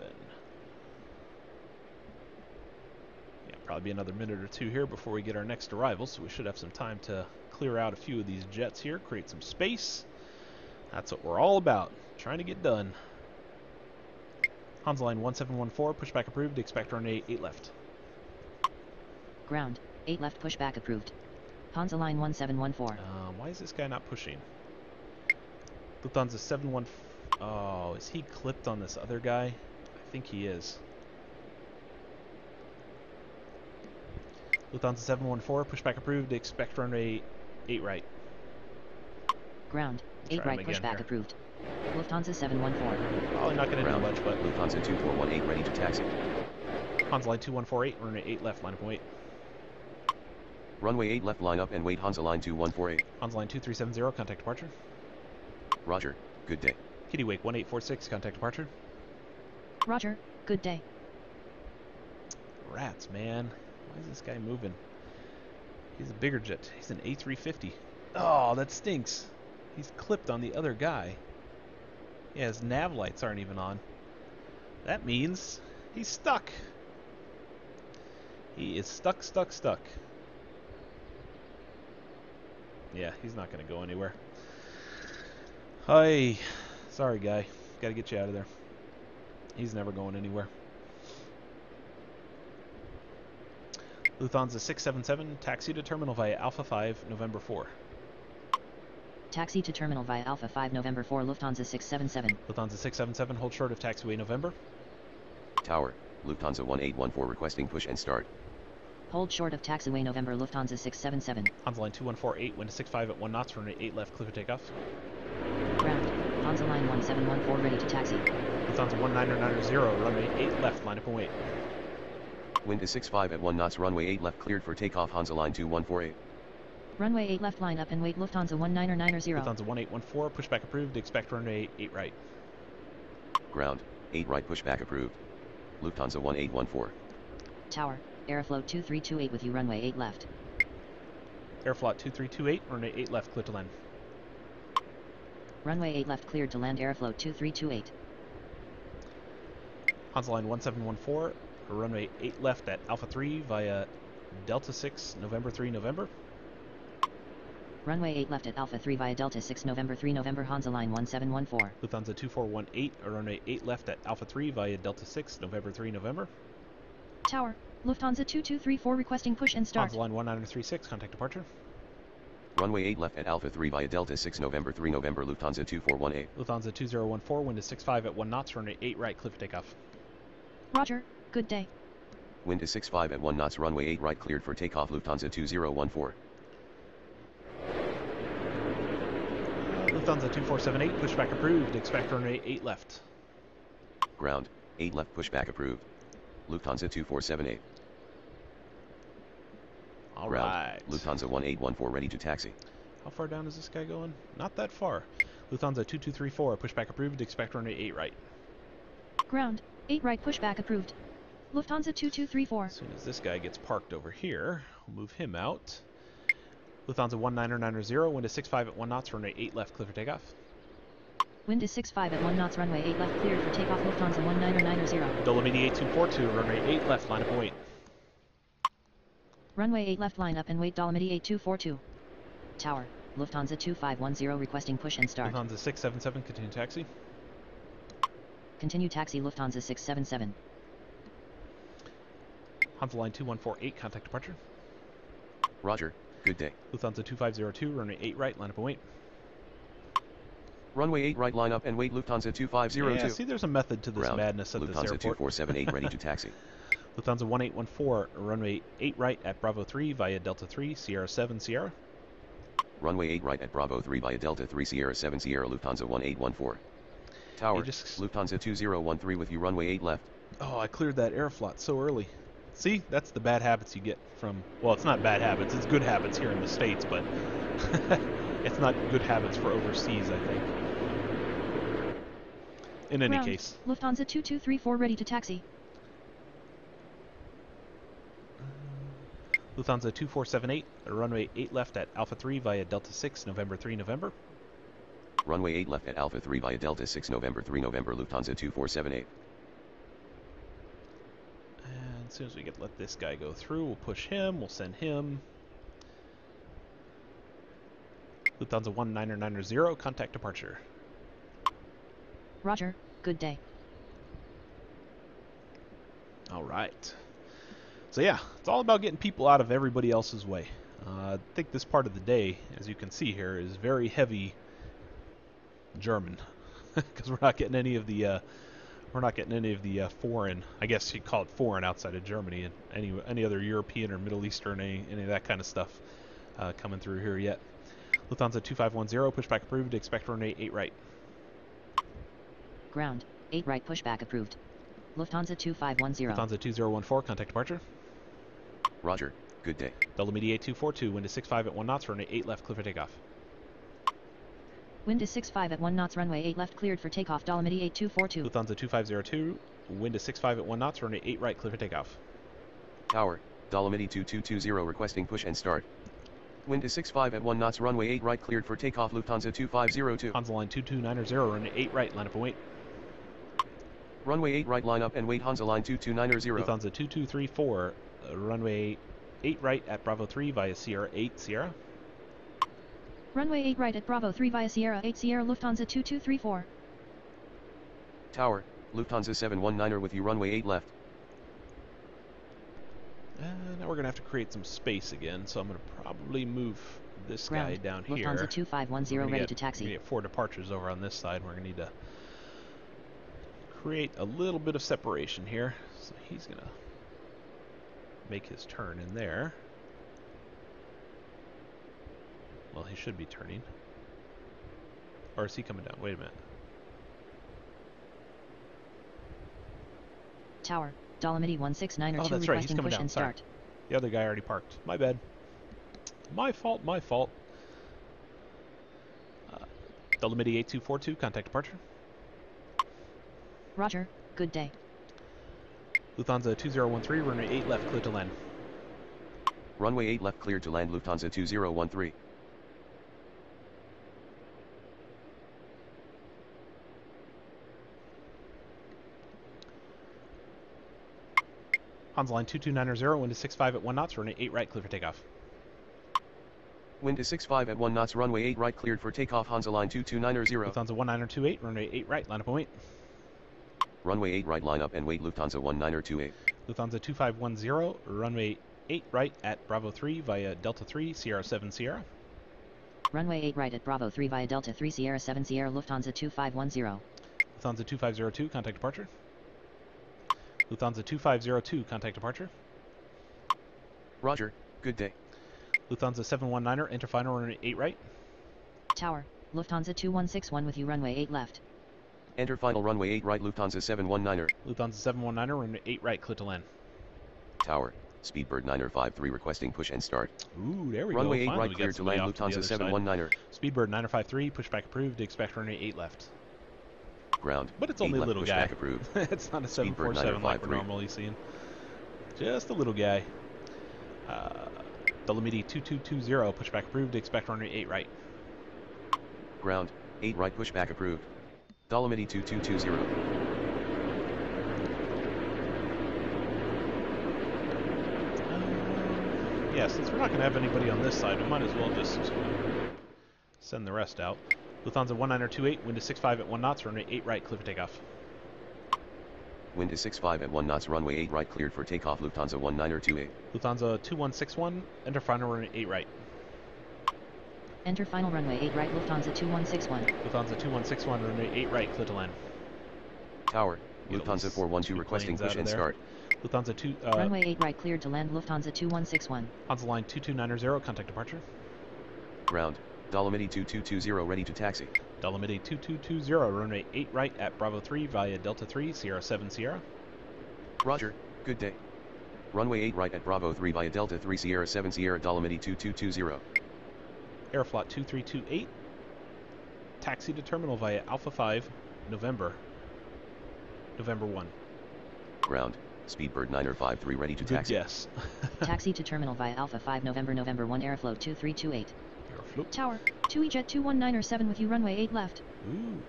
Yeah, probably be another minute or two here before we get our next arrival, so we should have some time to clear out a few of these jets here, create some space. That's what we're all about, trying to get done. Hansa line 1714, pushback approved, expect runway 8 left. Ground, 8 left pushback approved. Hansa line 1714. Why is this guy not pushing? Lufthansa 714. Oh, is he clipped on this other guy? I think he is. Lufthansa 714, pushback approved, expect runway 8 right. Ground, 8 right, pushback approved. Lufthansa 714. Probably not going to do much, but Lufthansa 2418 ready to taxi. Hansa line 2148, runway 8 left, line up and wait. Runway 8 left, line up and wait. Hansa line 2148. Hansa line 2370, contact departure. Roger, good day. Kitty wake 1846, contact departure. Roger, good day. Rats, man. Why is this guy moving? He's a bigger jet. He's an A350. Oh, that stinks. He's clipped on the other guy. Yeah, his nav lights aren't even on. That means he's stuck. He is stuck. Yeah, he's not going to go anywhere. Hi. Sorry, guy. Got to get you out of there. He's never going anywhere. Lufthansa 677, taxi to terminal via Alpha 5, November 4. Taxi to terminal via Alpha 5, November 4, Lufthansa 677. Lufthansa 677, hold short of taxiway November. Tower, Lufthansa 1814 requesting push and start. Hold short of taxiway November, Lufthansa 677. Hansa line 2148, wind to 65 at 1 knots, runway 8 left, clear for takeoff. Ground, Hansa line 1714 ready to taxi. Lufthansa 1990, runway 8 left, line up and wait. Wind to 65 at 1 knots, runway 8 left, cleared for takeoff. Hansa line 2148. Runway 8 left, line up and wait. Lufthansa 1990. Lufthansa 1814, pushback approved, expect runway 8 right. Ground, 8 right, pushback approved. Lufthansa 1814. Tower, Aeroflot 2328 with you, runway 8 left. Aeroflot 2328, runway 8 left, clear to land. Runway 8 left, cleared to land. Aeroflot 2328. Hansa line 1714, runway 8 left at Alpha 3 via Delta 6, November 3, November. Runway 8 left at Alpha 3 via Delta 6, November 3, November. Hansa line 1714. Lufthansa 2418, runway 8 left at Alpha 3 via Delta 6, November 3, November. Tower, Lufthansa 2234 requesting push and start. Hansa line 1936, contact departure. Runway 8 left at Alpha 3 via Delta 6, November 3, November. Lufthansa 2418. Lufthansa 2014, wind to 65 at 1 knots, runway 8 right, clear for takeoff. Roger, good day. Wind to 65 at 1 knots, runway 8 right, cleared for takeoff. Lufthansa 2014. Lufthansa 2478, pushback approved, expect runway 8 left. Ground, 8 left, pushback approved. Lufthansa 2478. All Ground, right. Lufthansa 1814 ready to taxi. How far down is this guy going? Not that far. Lufthansa 2234, pushback approved, expect runway 8 right. Ground, 8 right, pushback approved. Lufthansa 2234. As soon as this guy gets parked over here, we'll move him out. Lufthansa 1990, wind to 65 at 1 knots, runway 8 left, clear for takeoff. Wind is 65 at 1 knots, runway 8 left, cleared for takeoff. Lufthansa 1990. Dolomiti 8242, runway 8 left, line up and wait. Runway 8 left, line up and wait. Dolomiti 8242. Tower, Lufthansa 2510 requesting push and start. Lufthansa 677, continue taxi. Continue taxi. Lufthansa 677. Hansa line 2148, contact departure. Roger, good day. Lufthansa 2502, runway 8 right, line up and wait. Runway 8 right, line up and wait. Lufthansa 2502. Yeah, see, there's a method to this Ground, madness at this Lufthansa airport. 2478 ready to taxi. Lufthansa 1814, runway 8 right at Bravo 3 via Delta 3, Sierra 7, Sierra. Runway 8 right at Bravo 3 via Delta 3, Sierra 7, Sierra. Lufthansa 1814. Tower, Lufthansa 2013 with you, runway 8 left. Oh, I cleared that Aeroflot so early. See, that's the bad habits you get from, well, it's not bad habits, it's good habits here in the States, but it's not good habits for overseas, I think. In any Ground, case. Lufthansa 2234 ready to taxi. Lufthansa 2478, runway 8 left at Alpha 3 via Delta 6, November 3, November. Runway 8 left at Alpha 3 via Delta 6, November 3, November. Lufthansa 2478. And as soon as we get let this guy go through, we'll push him, we'll send him. Lufthansa 1990, contact departure. Roger, good day. All right. So yeah, it's all about getting people out of everybody else's way. I think this part of the day, as you can see here, is very heavy German, because we're not getting any of the We're not getting any of the foreign, I guess you'd call it foreign outside of Germany, and any other European or Middle Eastern, any of that kind of stuff coming through here yet. Lufthansa 2510, pushback approved, expect runway 8 right. Ground, 8 right pushback approved. Lufthansa 2510. Lufthansa 2014, contact departure. Roger, good day. Delta Media 8242, wind is 65 at 1 knots, runway 8 left, clear for takeoff. Wind is 65 at 1 knots, runway 8 left, cleared for takeoff. Dolomiti 8242. Lufthansa 2502, wind is 65 at 1 knots, runway 8 right, clear for takeoff. Tower, Dolomiti 2220 requesting push and start. Wind is 65 at 1 knots, runway 8 right, cleared for takeoff. Lufthansa 2502. Hansa line 2290, runway 8 right, line up and wait. Runway 8 right, line up and wait. Hansa line 2290. Lufthansa 2234, runway 8 right at Bravo 3 via Sierra 8 Sierra. Runway 8 right at Bravo 3 via Sierra 8 Sierra. Lufthansa 2234. Tower, Lufthansa 719 with you, runway 8 left. Now we're going to have to create some space again, so I'm going to probably move this Ground, guy down here. Lufthansa 2510 ready to taxi. We're going to get 4 departures over on this side. We're going to need to create a little bit of separation here. So he's going to make his turn in there. Well, he should be turning. Or is he coming down? Wait a minute. Tower, Dolomiti 1692 Oh, that's right. He's requesting coming push down. and Sorry. start. The other guy already parked. My bad. My fault, my fault. Dolomiti 8242, contact departure. Roger, good day. Lufthansa 2013, runway 8 left, clear to land. Runway 8 left, cleared to land. Lufthansa 2013. Hansa line 2290, wind is 65 at 1 knots, runway 8 right, clear for takeoff. Wind is 65 at 1 knots, runway 8 right, cleared for takeoff. Hansa line 2290. Lufthansa 1928, runway 8 right, line up and wait. Runway 8 right, line up and wait. Lufthansa 1928. Lufthansa 2510, runway 8 right at Bravo 3 via Delta 3, Sierra 7 Sierra. Runway 8 right at Bravo 3 via Delta 3 Sierra 7 Sierra. Lufthansa 2510. Lufthansa 2502, contact departure. Lufthansa 2502, contact departure. Roger, good day. Lufthansa 719, enter final runway 8 right. Tower, Lufthansa 2161 with you, runway 8 left. Enter final runway 8 right. Lufthansa 719. Lufthansa 719, runway 8 right, clear to land. Tower, Speedbird 953 requesting push and start. Ooh, there we Runway go. 8 Finally right, we cleared got to land. somebody off Lufthansa the other side. 719. Speedbird 953, pushback approved, expect runway 8 left. Ground, But it's 8 only a left, little pushback guy. approved. It's not a Speedbird 747 like we're 953. normally seeing. Just a little guy. Dolomiti 2220, pushback approved, expect runway 8 right. Ground, 8 right, pushback approved. Dolomiti 2220. Yeah, since we're not going to have anybody on this side, we might as well just send the rest out. Lufthansa 1928, wind is 65 at 1 knots, runway 8 right, clear for takeoff. Wind is 65 at 1 knots, runway 8 right, cleared for takeoff. Lufthansa 1928. Lufthansa 2161, enter final runway 8 right. Enter final runway 8 right. Lufthansa 2161. Lufthansa 2161, runway 8 right, clear to land. Tower, Get all Lufthansa these 412 stupid requesting planes out push of and there. start. Lufthansa 2, Runway 8 right, cleared to land. Lufthansa 2161. Hansa line 2290, contact departure. Ground, Dolomiti 2220 ready to taxi. Dolomiti 2220, runway 8 right at Bravo 3 via Delta 3, Sierra 7 Sierra. Roger, good day. Runway 8 right at Bravo 3 via Delta 3 Sierra 7 Sierra. Dolomiti 2220. Aeroflot 2328, taxi to terminal via Alpha 5, November 1. Ground, Speedbird 953 ready to Good taxi. guess. Taxi to terminal via Alpha 5 November 1 Aeroflot 2328. Aeroflot. Tower, 2EJet 21907 with you, runway 8 left. Ooh.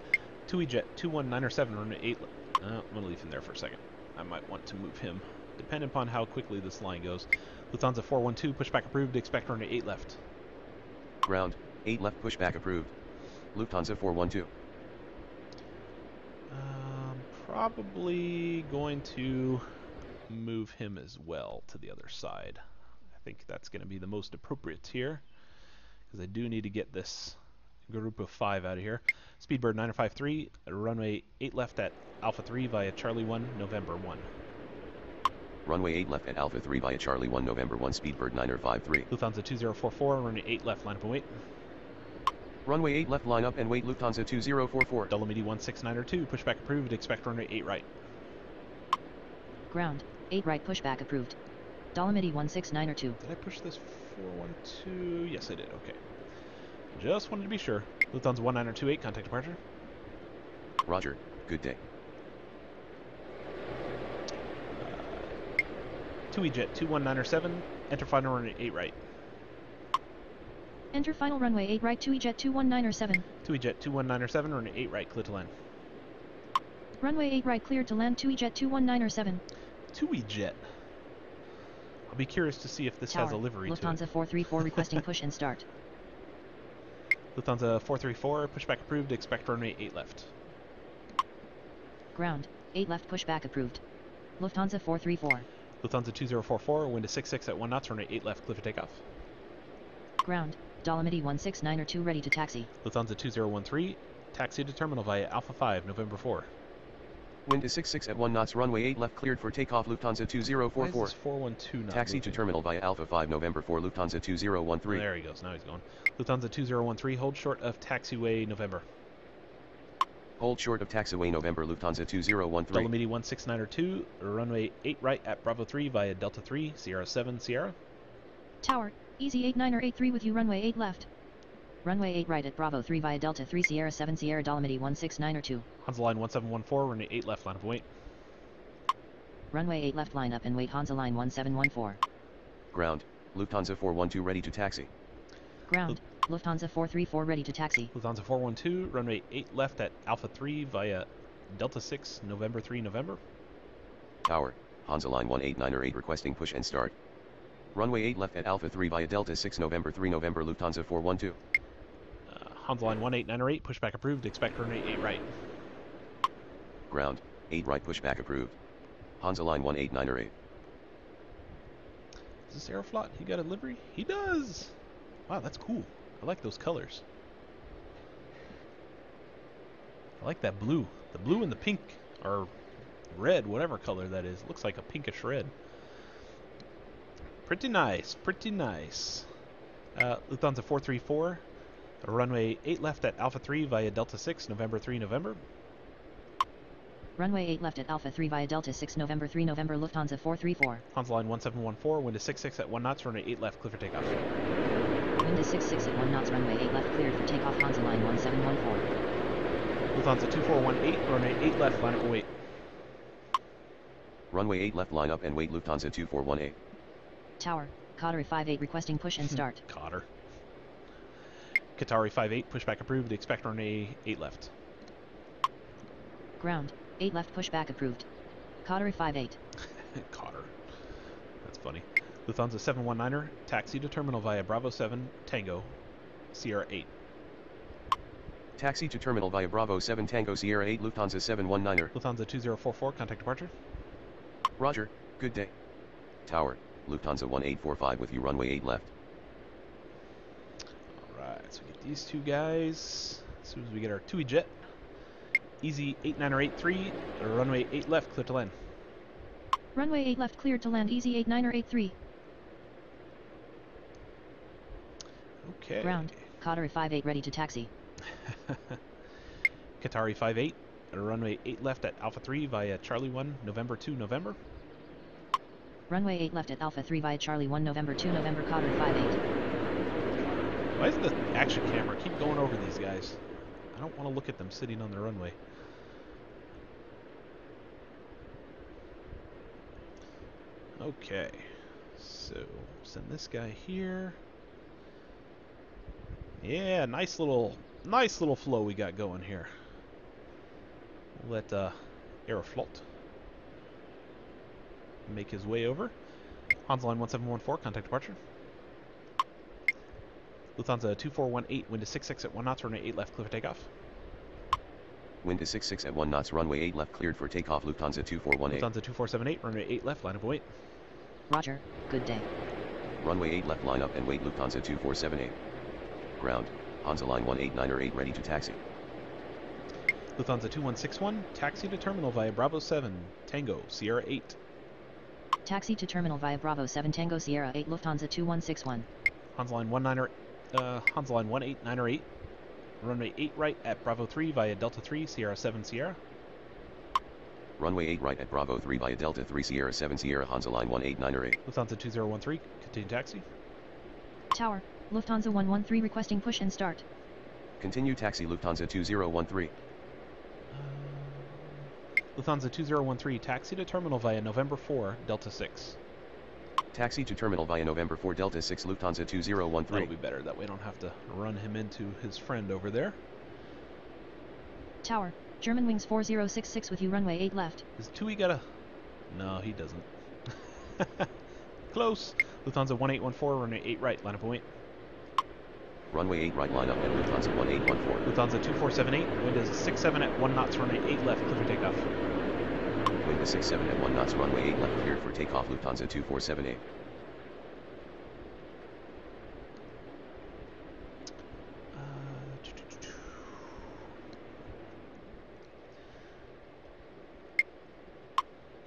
2EJet 21907, runway 8 I'm going to leave him there for a second. I might want to move him, depending upon how quickly this line goes. Lufthansa 412, pushback approved, expect runway 8 left. Ground, 8 left, pushback approved. Lufthansa 412. Probably going to move him as well to the other side. I think that's going to be the most appropriate here, because I do need to get this group of 5 out of here. Speedbird 953, runway 8 left at Alpha 3 via Charlie 1, November 1. Runway 8 left at Alpha 3 via Charlie 1 November 1 Speedbird 953. Lufthansa 2044, runway 8 left, line up and wait. Runway 8 left line up and wait Lufthansa 2044. Dolomiti 16902, pushback approved, expect runway 8 right. Ground, 8 right pushback approved. Dolomiti 16902. Did I push this 412? Yes, I did, okay. Just wanted to be sure. Lufthansa 19028, contact departure. Roger, good day. TUI-Jet 21907, enter final runway 8 right. Enter final runway 8 right TUI-Jet 21907. TUI-Jet 21907, runway 8 right, clear to land. Runway 8 right cleared to land TUI-Jet 21907. TUI-Jet. I'll be curious to see if this Tower, has a livery to Lufthansa it. 434 requesting push and start. Lufthansa 434, pushback approved, expect runway 8 left. Ground, 8 left pushback approved. Lufthansa 434. Lufthansa 2044, wind to 66 at 1 knots, runway 8 left, clear for takeoff. Ground, Dolomiti 16902 ready to taxi. Lufthansa 2013, taxi to terminal via Alpha 5, November 4. Wind to 66 at 1 knots runway 8 left cleared for takeoff Lufthansa Why 2044. is this 412 not Taxi to moving? terminal via Alpha 5 November 4 Lufthansa 2013. There he goes, now he's going. Lufthansa 2013, hold short of taxiway November. Hold short of taxiway November Lufthansa 2013. Dolomiti 16902, runway 8 right at Bravo 3 via Delta 3, Sierra 7, Sierra. Tower, Easy 8983 with you runway 8 left. Runway 8 right at Bravo 3 via Delta 3 Sierra 7 Sierra Dolomiti 16902. Hansa line 1714, runway 8 left, line up and wait. Runway 8 left line up and wait Hansa line 1714. Ground, Lufthansa 412 ready to taxi. Ground, Lufthansa 434 ready to taxi. Lufthansa 412, runway 8 left at Alpha 3 via Delta 6, November 3, November. Tower, Hansa line 18908 requesting push and start. Runway 8 left at Alpha 3 via Delta 6 November 3 November Lufthansa 412. Hansa line 18908, pushback approved, expect runway 8 right. Ground, 8 right pushback approved. Hansa line 18908. Is this Aeroflot? He got a livery? He does! Wow, that's cool. I like those colors. I like that blue. The blue and the pink, or red, whatever color that is. Looks like a pinkish red. Pretty nice, pretty nice. Lufthansa 434, runway 8 left at Alpha 3 via Delta 6, November 3, November. Runway 8 left at Alpha 3 via Delta 6 November 3 November Lufthansa 434. Hansa line 1714, wind to 66 at 1 knots, runway 8 left, clear for takeoff. Wind to 66 at 1 knots runway 8 left cleared for takeoff Hansa line 1714. Lufthansa 2418, runway 8 left, line up and wait. Runway 8 left line up and wait Lufthansa 2418. Tower, Qatari 58 requesting push and start. Cotter. Qatari 58, pushback approved, expect runway 8 left. Ground, 8 left pushback approved. Qatari 58. Cotter. That's funny. Lufthansa 719er, taxi to terminal via Bravo 7, Tango, Sierra 8. Taxi to terminal via Bravo 7 Tango Sierra 8 Lufthansa 719er. Lufthansa 2044, contact departure. Roger, good day. Tower, Lufthansa 1845 with you runway 8 left. Alright, so we get these two guys. As soon as we get our TUI-Jet. Easy 8983, runway 8 left, clear to land. Runway 8 left cleared to land Easy 8983. Okay. Ground, Qatari 58 ready to taxi. Qatari 58, runway 8 left at Alpha 3 via Charlie 1, November 2, November. Runway 8 left at Alpha 3 via Charlie 1 November 2 November Qatari 58. Why does the action camera keep going over these guys? I don't want to look at them sitting on the runway. Okay, so send this guy here. Yeah, nice little flow we got going here. We'll let Aeroflot make his way over. Hansa line 1714, contact departure. Lufthansa 2418, wind to 66 at 1 knots, runway 8 left, clear for takeoff. Wind to 66 at 1 knots runway 8 left cleared for takeoff Lufthansa 2418. Lufthansa 2478, runway 8 left, line up and wait. Roger, good day. Runway 8 left line up and wait Lufthansa 2478. Ground, Hansa line 18908 ready to taxi. Lufthansa 2161, taxi to terminal via Bravo 7, Tango, Sierra 8. Taxi to terminal via Bravo 7 Tango Sierra 8 Lufthansa 2161. Hansa line 18908, runway 8 right at Bravo 3 via Delta 3, Sierra 7 Sierra. Runway 8 right at Bravo 3 via Delta 3 Sierra 7 Sierra Hansa line 18908. Lufthansa 2013, continue taxi. Tower, Lufthansa 113 requesting push and start. Continue taxi Lufthansa 2013. Lufthansa 2013, taxi to terminal via November 4, Delta 6. Taxi to terminal via November 4 Delta 6 Lufthansa 2013. That'll be better, that way I don't have to run him into his friend over there. Tower, German wings 4066 with you runway 8 left. Does Tui got a... No, he doesn't. Close. Lufthansa 1814, runway 8 right, line up and wait. Runway 8 right line up at Lufthansa 1814. Lufthansa 2478, wind is 67 at 1 knots, runway 8 left, clear for takeoff. Wind is 67 at 1 knots, runway 8 left, cleared for takeoff Lufthansa 2478.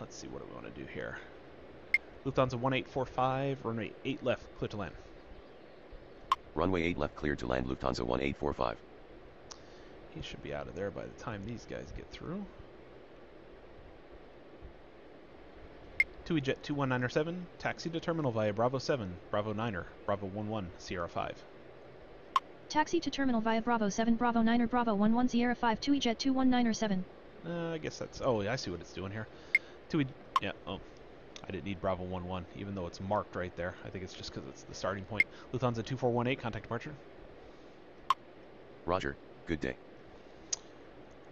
Let's see, what do we want to do here? Lufthansa 1845, runway 8 left, clear to land. Runway 8 left cleared to land Lufthansa 1845. He should be out of there by the time these guys get through. TUI Jet 2197, taxi to terminal via Bravo 7, Bravo 9er, Bravo 11, Sierra 5. Taxi to terminal via Bravo 7 Bravo 9 Bravo 11 Sierra 5 TUI Jet 21907. I guess that's... Oh, I see what it's doing here. TUI... Yeah, oh. I didn't need Bravo 11, even though it's marked right there. I think it's just because it's the starting point. Lufthansa 2418, contact departure. Roger, good day.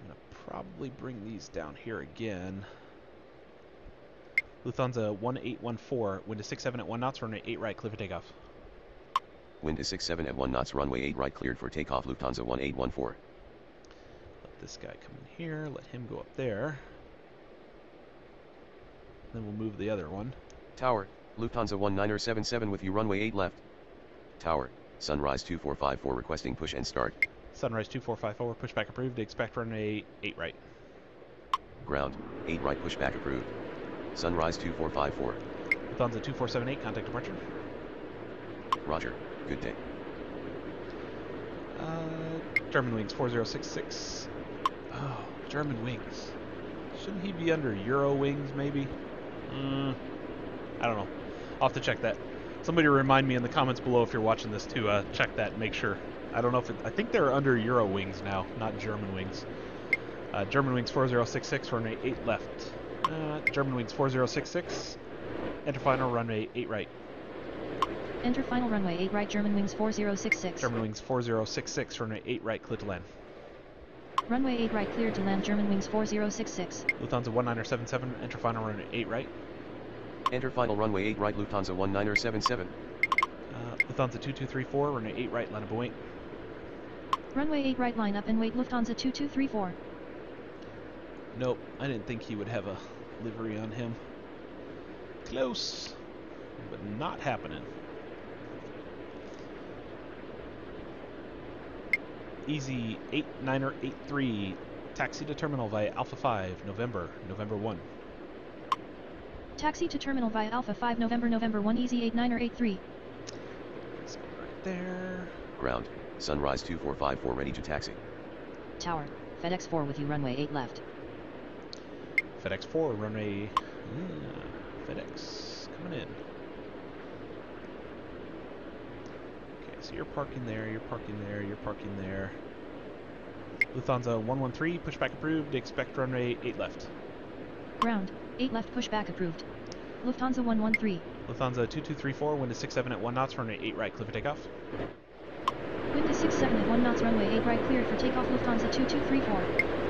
I'm going to probably bring these down here again. Lufthansa 1814, wind is 67 at 1 knots, runway 8 right, clear for takeoff. Wind is 67 at 1 knots, runway 8 right, cleared for takeoff Lufthansa 1814. Let this guy come in here, let him go up there. Then we'll move the other one. Tower, Lufthansa 1977 with you runway 8 left. Tower, Sunrise 2454 requesting push and start. Sunrise 2454, pushback approved, expect runway 8 right. Ground, 8 right pushback approved. Sunrise 2454. Lufthansa 2478, contact departure. Roger, good day. German wings 4066. Oh, German wings. Shouldn't he be under Euro wings, maybe? I don't know. I'll have to check that. Somebody remind me in the comments below if you're watching this to check that and make sure. I don't know if I think they're under Euro wings now, not German wings. German wings 4066, runway 8 left. German wings 4066. Enter final runway 8 right. Enter final runway 8 right German wings 4066. German wings 4066, runway 8 right, clear to land. Runway 8 right cleared to land German wings 4066. Lufthansa 1977, enter final runway 8 right. Enter final runway 8 right Lufthansa 1977. Lufthansa 2234, runway 8 right, line up and wait. Runway 8 right line up and wait Lufthansa 2234. Nope, I didn't think he would have a livery on him. Close, but not happening. Easy 8983, taxi to terminal via Alpha 5, November 1. Taxi to terminal via Alpha 5 November 1 Easy 8983. Let's go right there. Ground, Sunrise 2454 ready to taxi. Tower, FedEx 4 with you runway 8 left. FedEx 4, runway... FedEx, coming in. Okay, so you're parking there, you're parking there, you're parking there. Lufthansa 113, pushback approved, expect runway 8 left. Ground, 8 left pushback approved. Lufthansa 113. Lufthansa 2234, wind is 67 at 1 knots, runway 8 right, clear for takeoff. Wind is 67 at 1 knots, runway 8 right cleared for takeoff Lufthansa 2234.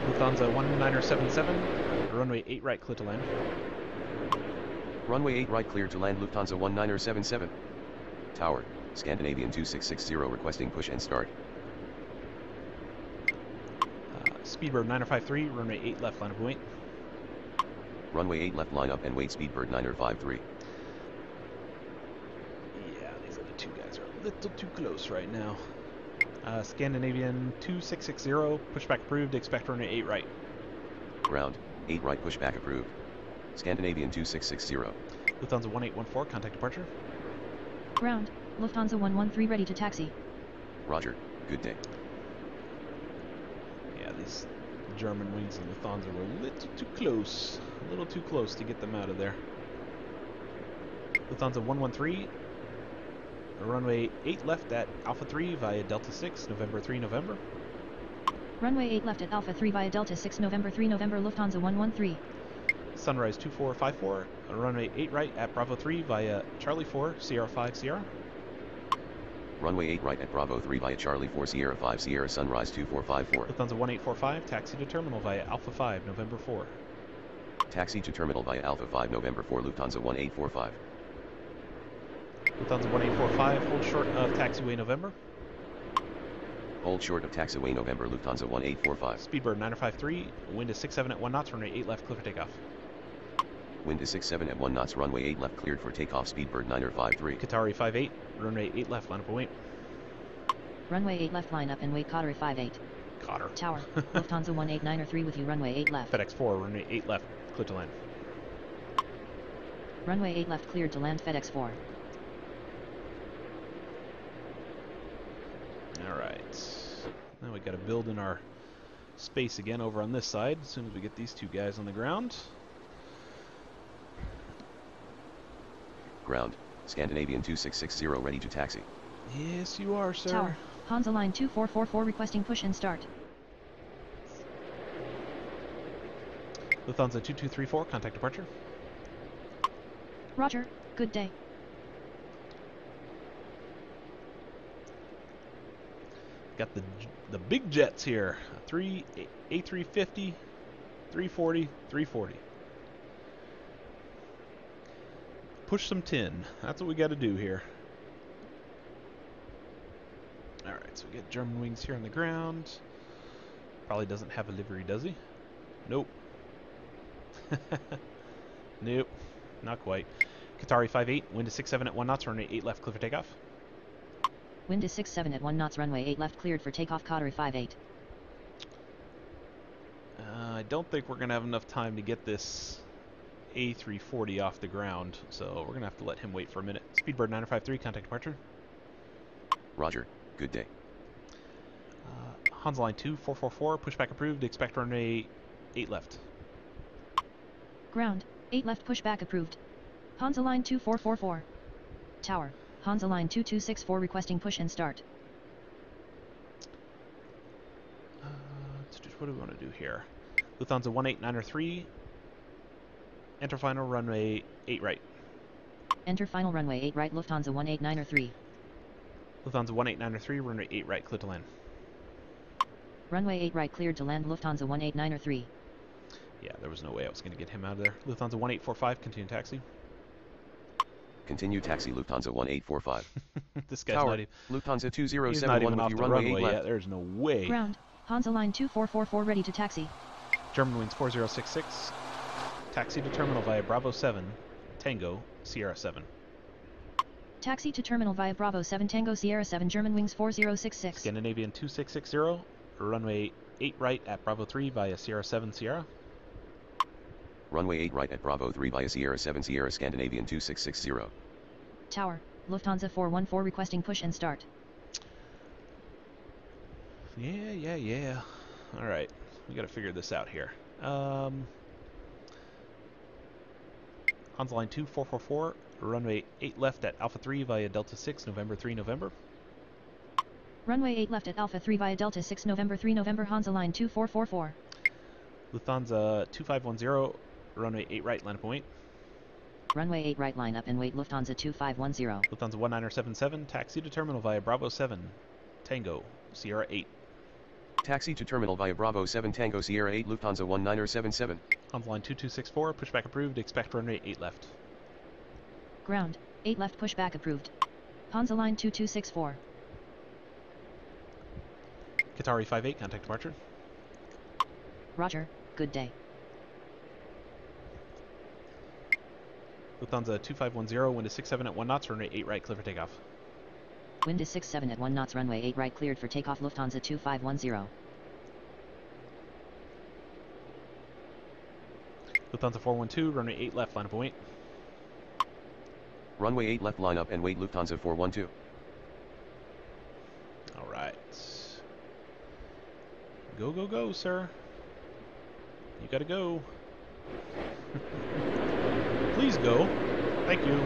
Lufthansa 1977, runway 8 right, clear to land. Runway 8 right cleared to land Lufthansa 1977. Tower, Scandinavian 2660 requesting push and start. Speedbird 9053, runway 8 left, line up and wait. Runway 8 left line up and wait Speedbird 9053. Yeah, these other two guys are a little too close right now. Scandinavian 2660, pushback approved, expect runway 8 right. Ground, 8 right pushback approved. Scandinavian 2660. Lufthansa 1814, contact departure. Ground, Lufthansa 113 ready to taxi. Roger, good day. Yeah, these German wings and Lufthansa were a little too close. A little too close to get them out of there. Lufthansa 113, runway 8 left at Alpha 3 via Delta 6, November 3, November. Runway 8 left at Alpha 3 via Delta 6 November 3 November Lufthansa 113. Sunrise 2454, runway 8 right at Bravo 3 via Charlie 4, Sierra 5, Sierra. Runway 8 right at Bravo 3 via Charlie 4 Sierra 5 Sierra Sunrise 2454. Lufthansa 1845, taxi to terminal via Alpha 5, November 4. Taxi to terminal via Alpha 5 November 4 Lufthansa 1845. Lufthansa 1845, hold short of taxiway November. Hold short of taxiway November Lufthansa 1845. Speedbird 953, wind is 67 at 1 knots, runway 8 left, clear for takeoff. Wind is 67 at 1 knots, runway 8 left cleared for takeoff, Speedbird 953. Qatari 58, runway 8 left, line up and wait. Runway 8 left line up and wait Qatari 58. Cotter. Tower, Lufthansa 18903 with you runway 8 left. FedEx 4, runway 8 left, clear to land. Runway 8 left cleared to land FedEx 4. Alright. Now we gotta build in our space again over on this side as soon as we get these two guys on the ground. Ground, Scandinavian 2660 ready to taxi. Yes, you are, sir. Tower, Hansa line 2444 requesting push and start. Lufthansa 2234, contact departure. Roger, good day. Got the big jets here. A350, 340, 340. Push some tin. That's what we got to do here. Alright, so we get German wings here on the ground. Probably doesn't have a livery, does he? Nope. Nope. Not quite. Qatari 58, wind is 67 at 1 knots, runway 8 left, clear for takeoff. Wind is 67 at 1 knots, runway 8 left cleared for takeoff, Qatari 58. I don't think we're going to have enough time to get this A340 off the ground, so we're going to have to let him wait for a minute. Speedbird 953, contact departure. Roger, good day. Hansa line 2444, pushback approved, expect runway 8 left. Ground, 8 left pushback approved. Hansa line 2444. Tower, Hansa line 2264 requesting push and start. What do we want to do here? Lufthansa 1893, enter final runway 8 right. Enter final runway 8 right, Lufthansa 18903. Lufthansa 1893, runway 8 right, clear to land. Runway 8 right cleared to land, Lufthansa 18903. Yeah, there was no way I was going to get him out of there. Lufthansa 1845, continue taxi. Continue taxi Lufthansa 1845. This guy's Tower, not even, Lufthansa he's not 2071 even with off you the runway 8 runway left. yet. There's no way. Ground, Hansa line 2444 ready to taxi. German wings 4066, taxi to terminal via Bravo 7, Tango, Sierra 7. Taxi to terminal via Bravo 7 Tango Sierra 7 German wings 4066. Scandinavian 2660, runway 8 right at Bravo 3 via Sierra 7, Sierra. Runway 8 right at Bravo 3 via Sierra 7 Sierra Scandinavian 2660. Tower, Lufthansa 414 requesting push and start. Yeah. Alright, we gotta figure this out here. Hansa line 2444, runway 8 left at Alpha 3 via Delta 6, November 3, November. Runway 8 left at Alpha 3 via Delta 6 November 3 November Hansa line 2444. Lufthansa 2510, runway 8 right, line up and wait. Runway 8 right line up and wait, Lufthansa 2510. Lufthansa 1977, taxi to terminal via Bravo 7, Tango, Sierra 8. Taxi to terminal via Bravo 7 Tango Sierra 8 Lufthansa 1977. Hansa line 2264, pushback approved, expect runway 8 left. Ground, 8 left pushback approved. Hansa line 2264. Qatari 58, contact departure. Roger, good day. Lufthansa 2510, wind is 67 at 1 knots, runway 8 right, clear for takeoff. Wind is 6-7 at 1 knots. Runway 8 right cleared for takeoff. Lufthansa 2510. Lufthansa 412, runway 8 left, line up and wait. Runway 8 left, line up and wait. Lufthansa 412. All right. Go, go, go, sir. You gotta go. Please go. Thank you.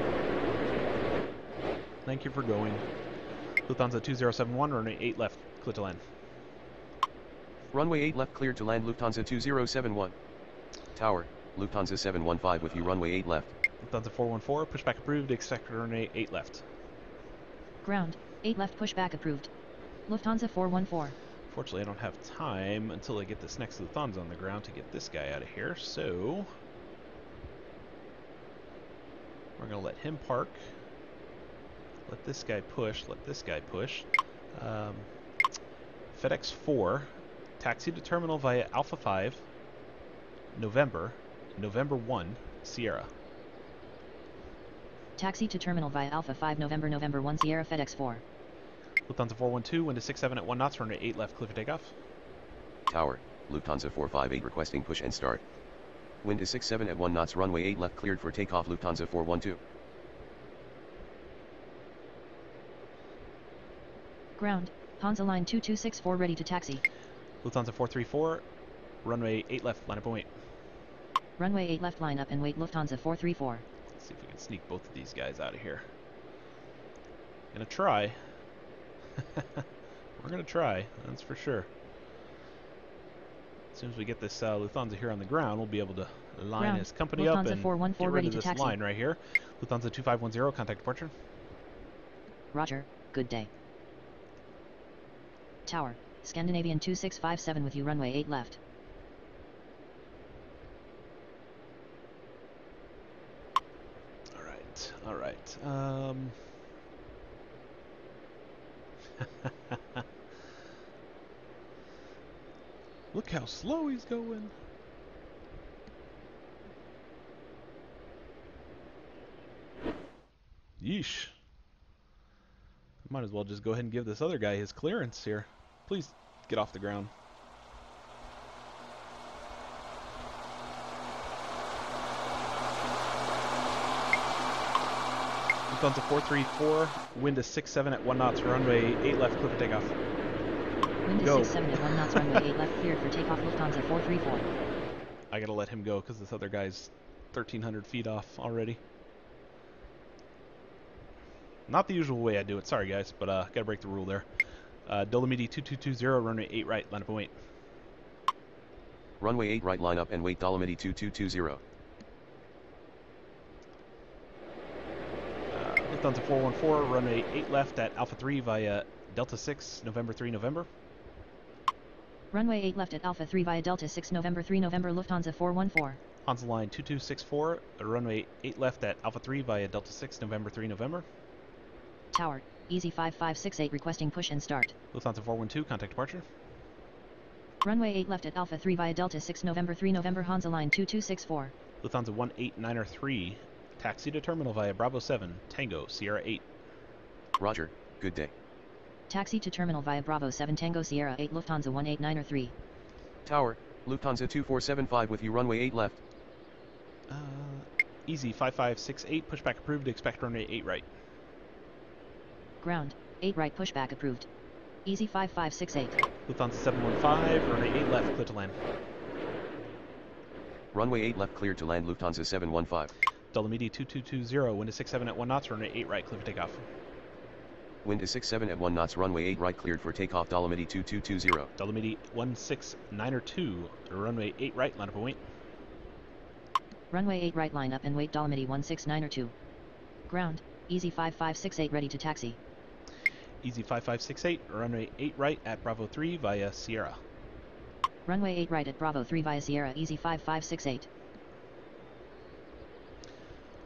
Thank you for going. Lufthansa 2071, runway 8 left, clear to land. Runway 8 left cleared to land. Lufthansa 2071. Tower, Lufthansa 715 with you. Runway 8 left. Lufthansa 414, pushback approved, expect runway 8 left. Ground, 8 left pushback approved. Lufthansa 414. Fortunately, I don't have time until I get this next Lufthansa on the ground to get this guy out of here, so we're going to let him park. Let this guy push, let this guy push. FedEx 4, taxi to terminal via Alpha 5, November 1, Sierra. Taxi to terminal via Alpha 5 November 1 Sierra FedEx 4. Lufthansa 412, wind is 6-7 at 1 knots, runway 8 left, clear for takeoff. Tower, Lufthansa 458 requesting push and start. Wind is 6-7 at 1 knots. Runway 8 left cleared for takeoff. Lufthansa 412. Ground, Hansa line 2264 ready to taxi. Lufthansa 434, runway 8 left, line up and wait. Runway 8 left line up and wait. Lufthansa 434. Let's see if we can sneak both of these guys out of here. Gonna try. We're gonna try, that's for sure. As soon as we get this Lufthansa here on the ground, we'll be able to line his company Lufthansa up and 414 get rid ready of to this taxi. line right here. Lufthansa 2510, contact departure. Roger, good day. Tower, Scandinavian 2657 with you. Runway 8 left. All right. Look how slow he's going. Yeesh. Might as well just go ahead and give this other guy his clearance here. Please get off the ground. Lufthansa 434, wind is 6-7 at 1 knots, runway 8 left, clear for takeoff. Wind is Go. 6-7 at 1 knots. Runway 8 left cleared for takeoff. Lufthansa 434. I gotta let him go because this other guy's 1,300 feet off already. Not the usual way I do it, sorry guys, but gotta break the rule there. Dolomiti 2220, runway 8 right, line up and wait. Runway 8 right, line up and wait. Dolomiti 2220. Lufthansa 414, runway 8 left at Alpha 3 via Delta 6, November 3, November. Runway 8 left at Alpha 3 via Delta 6 November 3 November. Lufthansa 414. Hansa line 2264, runway 8 left at Alpha 3 via Delta 6, November 3, November. Tower, Easy 5568 requesting push and start. Lufthansa 412, contact departure. Runway 8 left at Alpha 3 via Delta 6 November 3 November. Hansa line 2264. Lufthansa 18903, taxi to terminal via Bravo 7, Tango, Sierra 8. Roger, good day. Taxi to terminal via Bravo 7 Tango Sierra 8 Lufthansa 18903. Tower, Lufthansa 2475 with you. Runway 8 left. Easy 5568, pushback approved, expect runway 8 right. Ground, 8 right pushback approved. Easy 5568. Lufthansa 715, runway 8 left, clear to land. Runway 8 left cleared to land. Lufthansa 715. Dolomiti 2220, wind is 6-7 at 1 knots, runway 8 right, clear for takeoff. Wind is 6-7 at 1 knots. Runway 8 right cleared for takeoff. Dolomiti 2220. Dolomiti 16902, runway 8 right, line up and wait. Runway 8 right line up and wait. Dolomiti 16902. Ground, Easy 5568 ready to taxi. Easy 5568, runway 8 right at Bravo 3 via Sierra. Runway 8 right at Bravo 3 via Sierra. Easy 5568.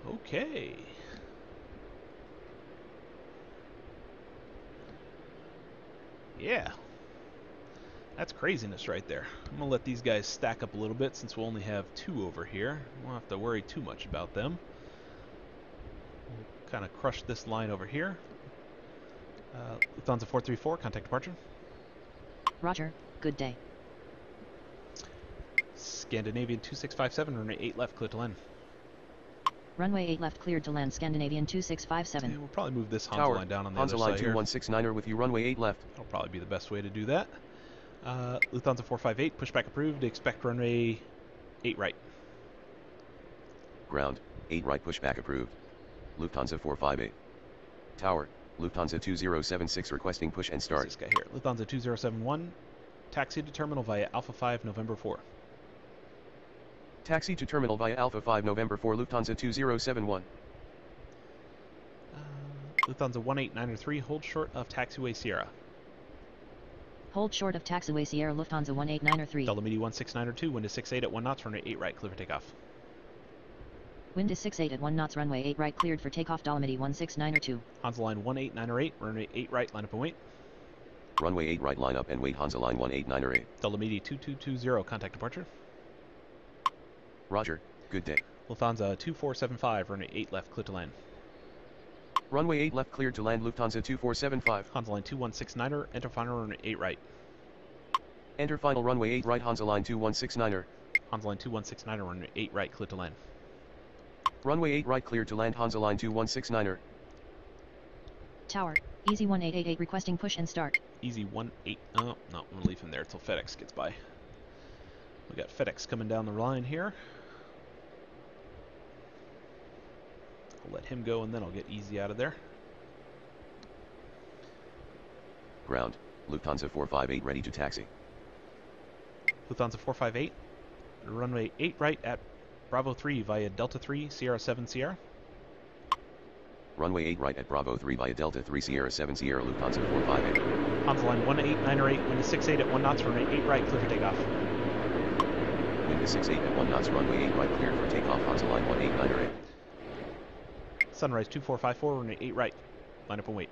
Okay. Yeah. That's craziness right there. I'm going to let these guys stack up a little bit since we'll only have 2 over here. We won't have to worry too much about them. We'll kind of crush this line over here. Lufthansa 434, contact departure. Roger, good day. Scandinavian 2657, runway 8 left, clear to land. Runway 8 left cleared to land Scandinavian 2657. And we'll probably move this Hansa Tower, line down on the Hansa other line side here. 2169er with you, runway 8 left. That'll probably be the best way to do that. Lufthansa 458, pushback approved, expect runway 8 right. Ground, 8 right pushback approved. Lufthansa 458. Tower, Lufthansa 2076 requesting push and start. This guy here. Lufthansa 2071, taxi to terminal via Alpha 5, November 4. Taxi to terminal via Alpha 5 November 4 Lufthansa 2071. Lufthansa 18903, hold short of taxiway Sierra. Hold short of taxiway Sierra Lufthansa 18903. Delta Media 16902, wind is 68 at 1 knots, runway 8 right, clear for takeoff. Wind is 68 at 1 knots, runway 8 right cleared for takeoff Dolomiti 16902. Hansa line 18908, runway 8 right, line up and wait. Runway 8 right line up and wait Hansa line 18908. Delta Media 2220, contact departure. Roger, good day. Lufthansa 2475, runway 8 left, clear to land. Runway 8 left cleared to land Lufthansa 2475. Hansa line 2169er, enter final runway 8 right. Enter final runway 8 right Hansa line 2169er. Hansa line 2169er, runway 8 right, clear to land. Runway 8 right cleared to land Hansa line 2169er. Tower, Easy 1888 requesting push and start. Easy 18, oh, no, I'm gonna leave him there till FedEx gets by. We got FedEx coming down the line here. I'll let him go and then I'll get Easy out of there. Ground, Lufthansa 458 ready to taxi. Lufthansa 458, runway 8 right at Bravo 3 via Delta 3, Sierra 7 Sierra. Runway 8 right at Bravo 3 via Delta 3 Sierra 7 Sierra Lufthansa 458. Hansa line 18908, wind is 68 at 1 knots, runway 8 right, clear for takeoff. Wind is 68 at 1 knots, runway 8 right cleared for takeoff Hansa line 18908. Sunrise 2454, runway 8 right, line up and wait.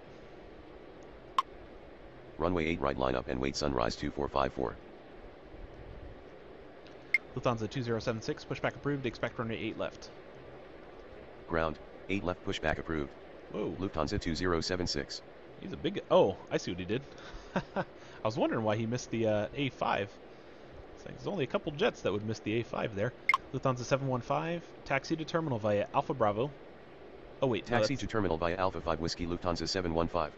Runway 8 right line up and wait Sunrise 2454. Lufthansa 2076, pushback approved, expect runway 8 left. Ground, 8 left pushback approved. Whoa, Lufthansa 2076. he's a big, oh, I see what he did. I was wondering why he missed the A5. It's like, there's only a couple jets that would miss the A5 there. Lufthansa 715, taxi to terminal via Alpha Bravo. Oh wait, Taxi to terminal via Alpha 5 Whiskey Lufthansa 715.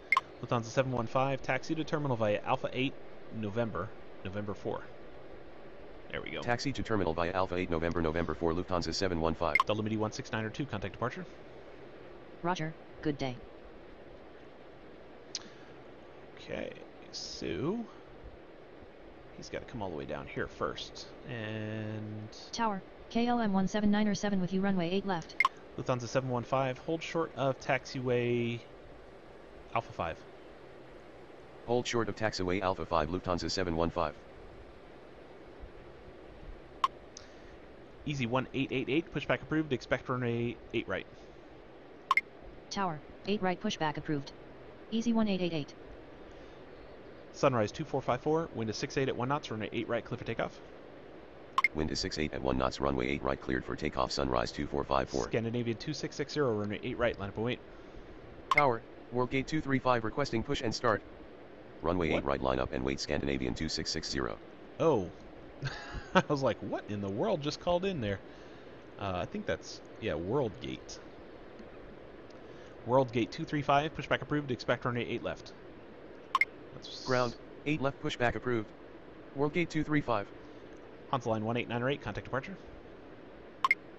Lufthansa 715, taxi to terminal via Alpha 8, November 4. There we go. Taxi to terminal via Alpha 8 November 4 Lufthansa 715. Delta Media 16902, contact departure. Roger, good day. Okay, so he's got to come all the way down here first. And Tower, KLM 17907 with you, runway 8 left. Lufthansa 715, hold short of taxiway Alpha 5. Hold short of taxiway Alpha 5 Lufthansa 715. Easy 1888, pushback approved, expect runway 8 right. Tower, 8 right pushback approved. Easy 1888. Sunrise 2454, wind is 68 at 1 knots, runway 8 right, clear for takeoff. Wind is 68 at 1 knots, runway 8 right cleared for takeoff Sunrise 2454. Scandinavian 2660, runway 8 right, line up and wait. Tower, Worldgate 235 requesting push and start. Runway What? 8 right line up and wait Scandinavian 2660. Oh. I was like, what in the world just called in there? I think that's, yeah, Worldgate. Worldgate 235, pushback approved, expect runway 8 left. That's Ground, 8 left pushback approved. Worldgate 235. Hansa line 1898, contact departure.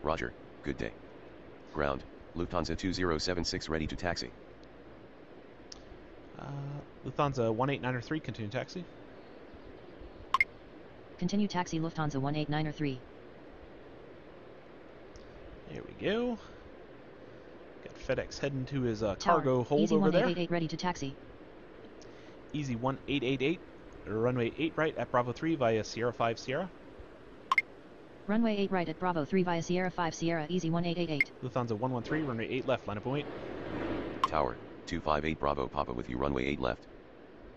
Roger, good day. Ground, Lufthansa 2076 ready to taxi. Lufthansa 18903, continue taxi. Continue taxi Lufthansa 18903. There we go. Got FedEx heading to his Tower, cargo hold Easy over there. 1888 ready to taxi. Easy 1888, runway 8 right at Bravo 3 via Sierra 5 Sierra. Runway 8 right at Bravo 3 via Sierra 5 Sierra, Easy 1888. Lufthansa 113, runway 8 left, line up and wait. Tower, 258 Bravo Papa with you, runway 8 left.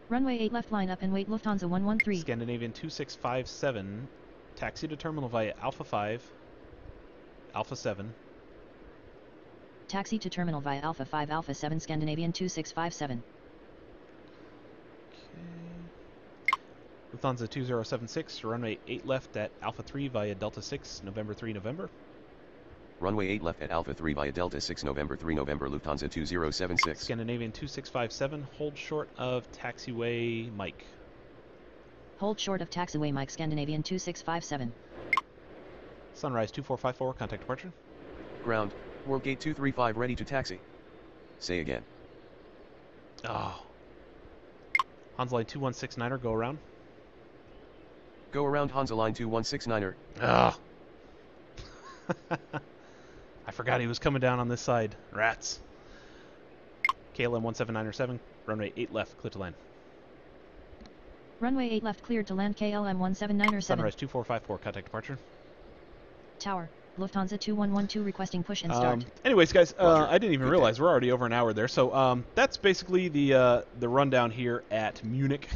Runway 8 left line up and wait Lufthansa 113. Scandinavian 2657, taxi to terminal via Alpha 5, Alpha 7. Taxi to terminal via Alpha 5 Alpha 7 Scandinavian 2657. Lufthansa 2076, runway 8 left at Alpha 3 via Delta 6, November 3 November. Runway 8 left at Alpha 3 via Delta 6 November 3 November Lufthansa 2076. Scandinavian 2657, hold short of taxiway Mike. Hold short of taxiway Mike Scandinavian 2657. Sunrise 2454, contact departure. Ground, Worldgate 235 ready to taxi. Say again. Oh. Hansaline 2169er, go around. Go around Hansaline 2169er. Ah. I forgot he was coming down on this side. Rats. KLM 17907, runway 8 left, clear to land. Runway 8 left cleared to land KLM 17907. Sunrise 2454, contact departure. Tower, Lufthansa 2112 requesting push and start. Anyways, guys, Roger. I didn't even Good realize day. we're already over an hour there. So that's basically the rundown here at Munich.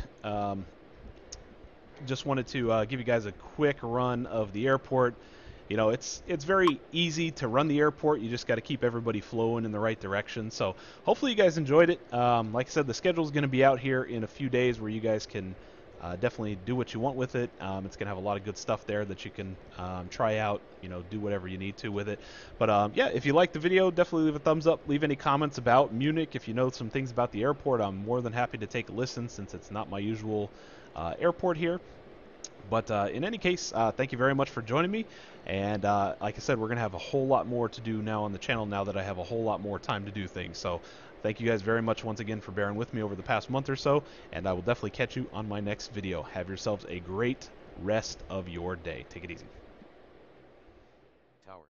Just wanted to give you guys a quick run of the airport. You know, it's very easy to run the airport. You just got to keep everybody flowing in the right direction. So hopefully you guys enjoyed it. Like I said, the schedule is going to be out here in a few days where you guys can definitely do what you want with it. It's going to have a lot of good stuff there that you can try out, you know, do whatever you need to with it. But yeah, if you liked the video, definitely leave a thumbs up. Leave any comments about Munich. If you know some things about the airport, I'm more than happy to take a listen since it's not my usual airport here. But in any case, thank you very much for joining me. And like I said, we're going to have a whole lot more to do now on the channel now that I have a whole lot more time to do things. So thank you guys very much once again for bearing with me over the past month or so. And I will definitely catch you on my next video. Have yourselves a great rest of your day. Take it easy.